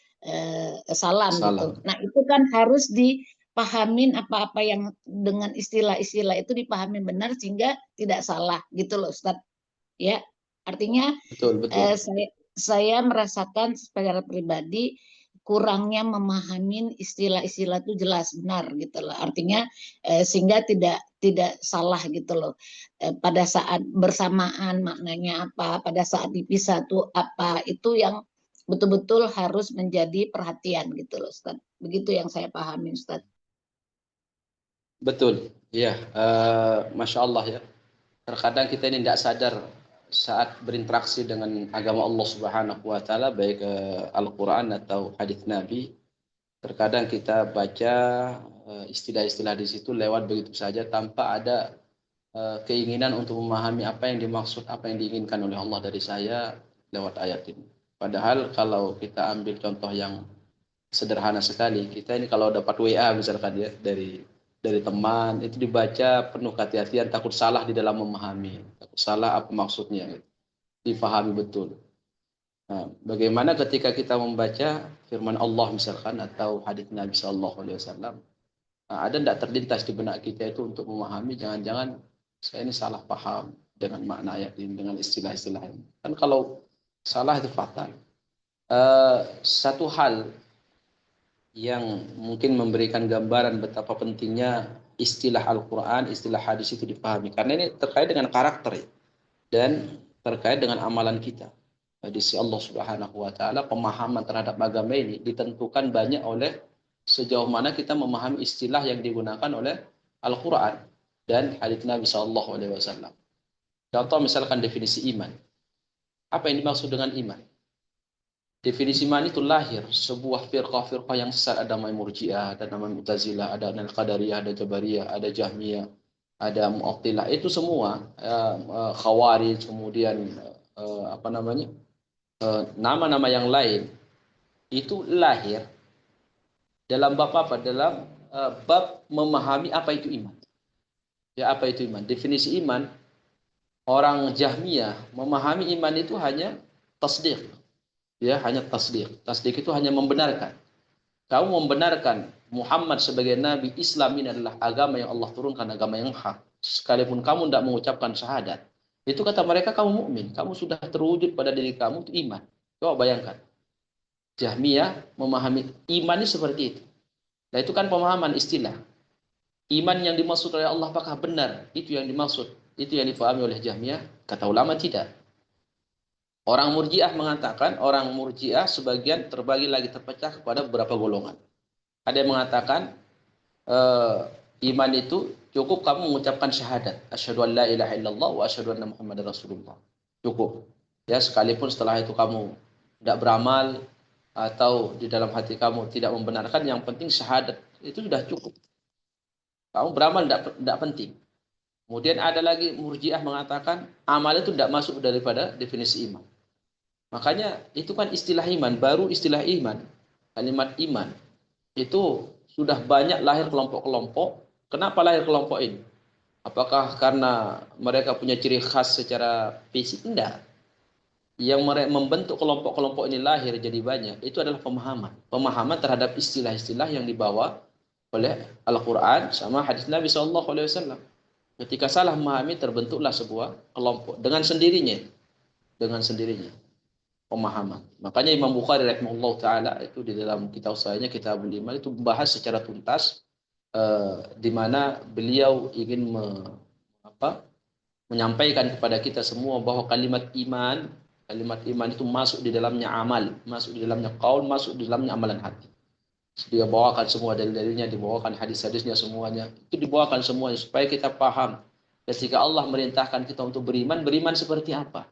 salam gitu. Nah itu kan harus dipahamin apa-apa yang dengan istilah-istilah itu dipahamin benar sehingga tidak salah gitu loh Ustadz. Ya, artinya Betul. saya merasakan secara pribadi kurangnya memahami istilah-istilah itu jelas benar gitu loh. Artinya sehingga tidak salah gitu loh. Pada saat bersamaan maknanya apa, pada saat dipisah tuh apa, itu yang betul-betul harus menjadi perhatian gitu loh, Ustaz. Begitu yang saya pahami, Ustaz. Betul, ya, masya Allah ya. Terkadang kita ini tidak sadar saat berinteraksi dengan agama Allah Subhanahu Wa Taala, baik Al-Quran atau hadits Nabi. Terkadang kita baca istilah-istilah di situ lewat begitu saja tanpa ada keinginan untuk memahami apa yang dimaksud, apa yang diinginkan oleh Allah dari saya lewat ayat ini. Padahal kalau kita ambil contoh yang sederhana sekali, kita ini kalau dapat WA misalkan ya dari teman, itu dibaca penuh kehati-hatian, takut salah di dalam memahami, takut salah apa maksudnya, gitu. Difahami betul. Nah, bagaimana ketika kita membaca firman Allah misalkan atau hadits Nabi Shallallahu Alaihi Wasallam, ada tidak terlintas di benak kita itu untuk memahami, jangan-jangan saya ini salah paham dengan makna ayat ini, dengan istilah-istilah ini. Kan kalau salah itu fatal. Satu hal yang mungkin memberikan gambaran betapa pentingnya istilah Al-Quran, istilah hadis itu dipahami. Karena ini terkait dengan karakter ya, dan terkait dengan amalan kita. Di sisi Allah Subhanahu Wa Taala, pemahaman terhadap agama ini ditentukan banyak oleh sejauh mana kita memahami istilah yang digunakan oleh Al-Quran dan hadits Nabi Sallallahu Alaihi Wasallam. Contoh misalkan definisi iman. Apa yang dimaksud dengan iman? Definisi iman itu lahir sebuah firqah-firqah yang sesat. Ada namanya Murji'ah, ada namanya Mu'tazilah, ada Qadariyah, ada Jabariyah, ada Jahmiyah, ada Mu'attilah. Itu semua Khawarij, kemudian apa namanya? Nama-nama yang lain itu lahir dalam bab apa? Dalam bab memahami apa itu iman. Ya, apa itu iman? Definisi iman, orang Jahmiyah memahami iman itu hanya tasdiq. Ya, hanya tasdik. Tasdik itu hanya membenarkan. Kamu membenarkan Muhammad sebagai nabi, Islam ini adalah agama yang Allah turunkan, agama yang hak. Sekalipun kamu tidak mengucapkan syahadat, itu kata mereka kamu mukmin, kamu sudah terwujud pada diri kamu itu iman. Coba bayangkan. Jahmiyah memahami iman ini seperti itu. Nah, itu kan pemahaman istilah. Iman yang dimaksud oleh Allah apakah benar? Itu yang dimaksud. Itu yang dipahami oleh Jahmiyah. Kata ulama tidak. Orang Murji'ah mengatakan, orang Murji'ah sebagian terbagi lagi, terpecah kepada beberapa golongan. Ada yang mengatakan iman itu cukup kamu mengucapkan syahadat, asyhadu an la ilaha illallah wa asyhadu anna muhammadar rasulullah. Cukup. Ya, sekalipun setelah itu kamu tidak beramal atau di dalam hati kamu tidak membenarkan, yang penting syahadat itu sudah cukup. Kamu beramal tidak penting. Kemudian ada lagi Murji'ah mengatakan amal itu tidak masuk daripada definisi iman. Makanya itu kan istilah iman, baru istilah iman, kalimat iman. Itu sudah banyak lahir kelompok-kelompok. Kenapa lahir kelompok ini? Apakah karena mereka punya ciri khas secara fisik? Tidak. Yang membentuk kelompok-kelompok ini lahir jadi banyak, itu adalah pemahaman. Pemahaman terhadap istilah-istilah yang dibawa oleh Al-Quran sama hadis Nabi SAW. Ketika salah memahami, terbentuklah sebuah kelompok dengan sendirinya. Dengan sendirinya. Pemahaman. Makanya Imam Bukhari rahimahullah taala itu di dalam kitab usahanya Kitabul Iman itu membahas secara tuntas di mana beliau ingin menyampaikan kepada kita semua bahwa kalimat iman itu masuk di dalamnya amal, masuk di dalamnya qaul, masuk di dalamnya amalan hati. Dia bawakan semua dalil-dalilnya, dibawakan hadis-hadisnya semuanya. Itu dibawakan semuanya supaya kita paham ketika Allah merintahkan kita untuk beriman seperti apa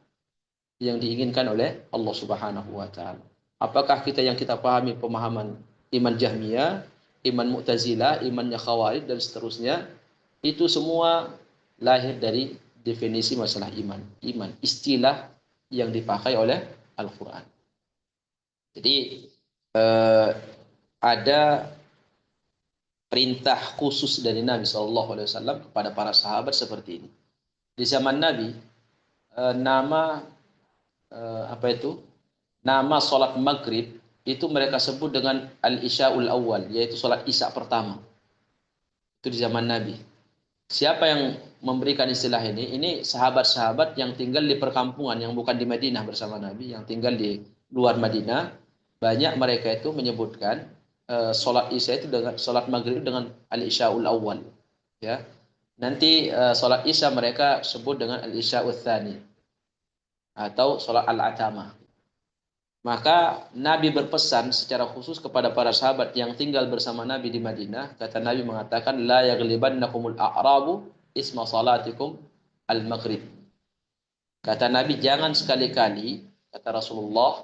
yang diinginkan oleh Allah Subhanahu wa taala. Apakah yang kita pahami pemahaman iman Jahmiyah, iman Mu'tazilah, imannya Khawarij dan seterusnya, itu semua lahir dari definisi masalah iman. Iman, istilah yang dipakai oleh Al-Qur'an. Jadi ada perintah khusus dari Nabi SAW kepada para sahabat seperti ini. Di zaman Nabi, nama sholat maghrib itu mereka sebut dengan al-isya'ul awal, yaitu sholat isya pertama. Itu di zaman Nabi. Siapa yang memberikan istilah ini? Ini sahabat-sahabat yang tinggal di perkampungan, yang bukan di Madinah bersama Nabi, yang tinggal di luar Madinah. banyak mereka itu menyebutkan sholat isya itu dengan sholat maghrib dengan al-isya'ul awal, ya. Nanti sholat isya mereka sebut dengan al-isya'ul tsani atau sholat al-atama. Maka Nabi berpesan secara khusus kepada para sahabat yang tinggal bersama Nabi di Madinah. Kata Nabi mengatakan, la yaghlibannakumul a'rabu isma salatikum al-maghrib. Kata Nabi, jangan sekali-kali, kata Rasulullah,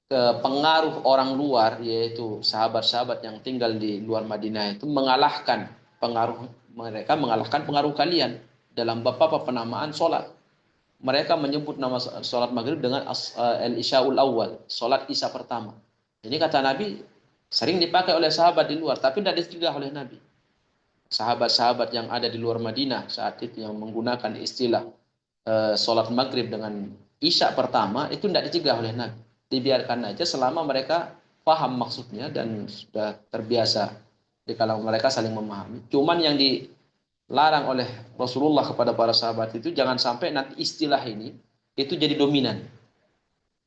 ke pengaruh orang luar, yaitu sahabat-sahabat yang tinggal di luar Madinah itu mengalahkan pengaruh kalian dalam bab apa penamaan sholat. Mereka menyebut nama sholat maghrib dengan al-isya'ul awal, sholat isya pertama. Ini kata Nabi sering dipakai oleh sahabat di luar, tapi tidak dicegah oleh Nabi. Sahabat-sahabat yang ada di luar Madinah saat itu yang menggunakan istilah sholat maghrib dengan isya pertama itu tidak dicegah oleh Nabi. Dibiarkan aja selama mereka paham maksudnya dan sudah terbiasa di kalangan mereka saling memahami. Cuman yang dilarang oleh Rasulullah kepada para sahabat itu jangan sampai nanti istilah ini itu jadi dominan,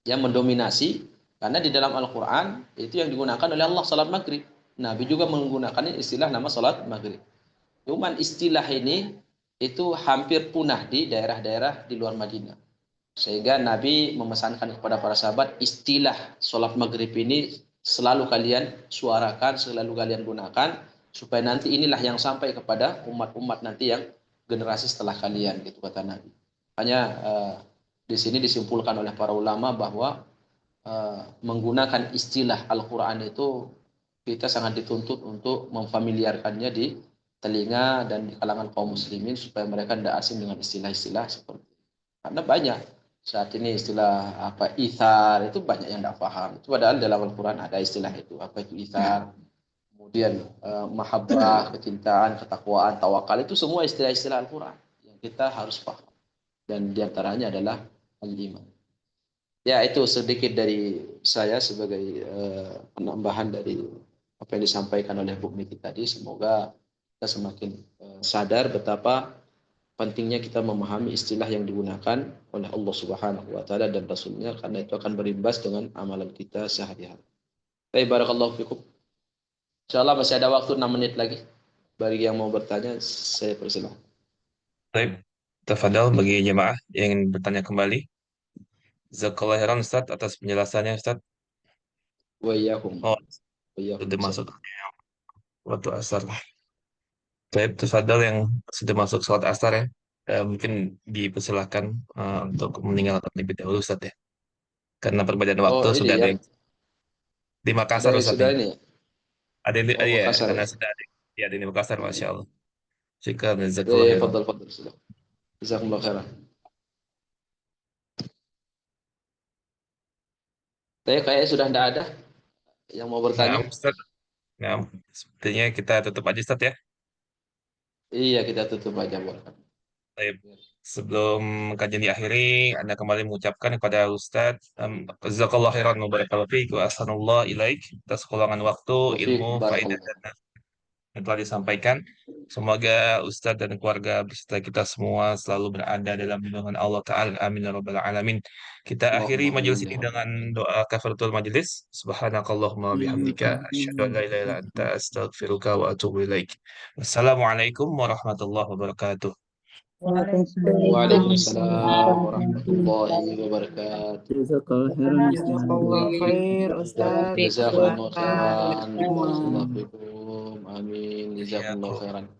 yang mendominasi, karena di dalam Al-Quran itu yang digunakan oleh Allah salat maghrib. Nabi juga menggunakan istilah nama salat maghrib. Cuman istilah ini itu hampir punah di daerah-daerah di luar Madinah. Sehingga Nabi memesankan kepada para sahabat, istilah sholat maghrib ini selalu kalian suarakan, selalu kalian gunakan, supaya nanti inilah yang sampai kepada umat-umat nanti yang generasi setelah kalian, gitu kata Nabi. Makanya di sini disimpulkan oleh para ulama bahwa menggunakan istilah Al-Quran itu kita sangat dituntut untuk memfamiliarkannya di telinga dan di kalangan kaum muslimin supaya mereka tidak asing dengan istilah-istilah seperti itu. Karena banyak saat ini istilah apa ithar itu banyak yang tidak paham. Itu padahal dalam Al-Quran ada istilah itu. Apa itu ithar? Kemudian mahabbah, kecintaan, ketakwaan, tawakal, itu semua istilah-istilah Al-Quran yang kita harus paham. Dan diantaranya adalah al-iman. Ya, itu sedikit dari saya sebagai penambahan dari apa yang disampaikan oleh Bu Miki tadi. Semoga kita semakin sadar betapa pentingnya kita memahami istilah yang digunakan oleh Allah Subhanahu wa taala dan Rasulnya, karena itu akan berimbas dengan amalan kita sehari-hari. Baik, barakallahu fikum. Insyaallah masih ada waktu 6 menit lagi. Bagi yang mau bertanya, saya persilakan. Baik, tafadhal bagi jemaah yang ingin bertanya kembali. Jazakallahu khairan Ustaz atas penjelasannya Ustaz. Wa iyyakum. Oh, Wa iyyakum. sudah masuk waktu asar. Baik, tafadhal yang sudah masuk sholat asar ya. Mungkin dipersilahkan untuk meninggalkan lebih dahulu Ustaz ya. Karena perbedaan waktu Oh, ini sudah ada ya. yang di Makassar Ustaz Sudah nih. ini. Ada yang Oh, iya, Makassar karena ya. sudah ada ya di Makassar, Masya Allah. Syukran, Ya, jazakallahu ya, khairan. fadal sudah. Jazakumullah khairan. Saya kayaknya sudah tidak ada yang mau bertanya. Nah, Ustaz, nah, sepertinya kita tutup aja Ustaz ya. Iya, kita tutup aja, Bu. Baik. Sebelum kajian diakhiri, Anda kembali mengucapkan kepada Ustadz, jazakallahu khairan wa barakallahu fiik wa ahsanallahu ilaik atas keulangan waktu, Wafik, ilmu, faedah barakallah. dan yang telah disampaikan. Semoga Ustadz dan keluarga beserta kita semua selalu berada dalam lindungan Allah Ta'ala. Amin ya rabbal alamin. Kita akhiri Allahumma majelis amin ya ini rabbal dengan alamin. doa kafaratul majelis. Subhanakallahumma bihamdika asyhadu an la ilaha illa anta astaghfiruka wa atubu ilaik. Wassalamualaikum warahmatullahi wabarakatuh. Waalaikumsalam warahmatullahi wabarakatuh. Jazakallah khairan Ustaz. Jazakallah khair Ustaz. Jazakumullah Semangat khairan. semua. Barakallahu fikum. Amin. Jazakumullah Iya, khairan.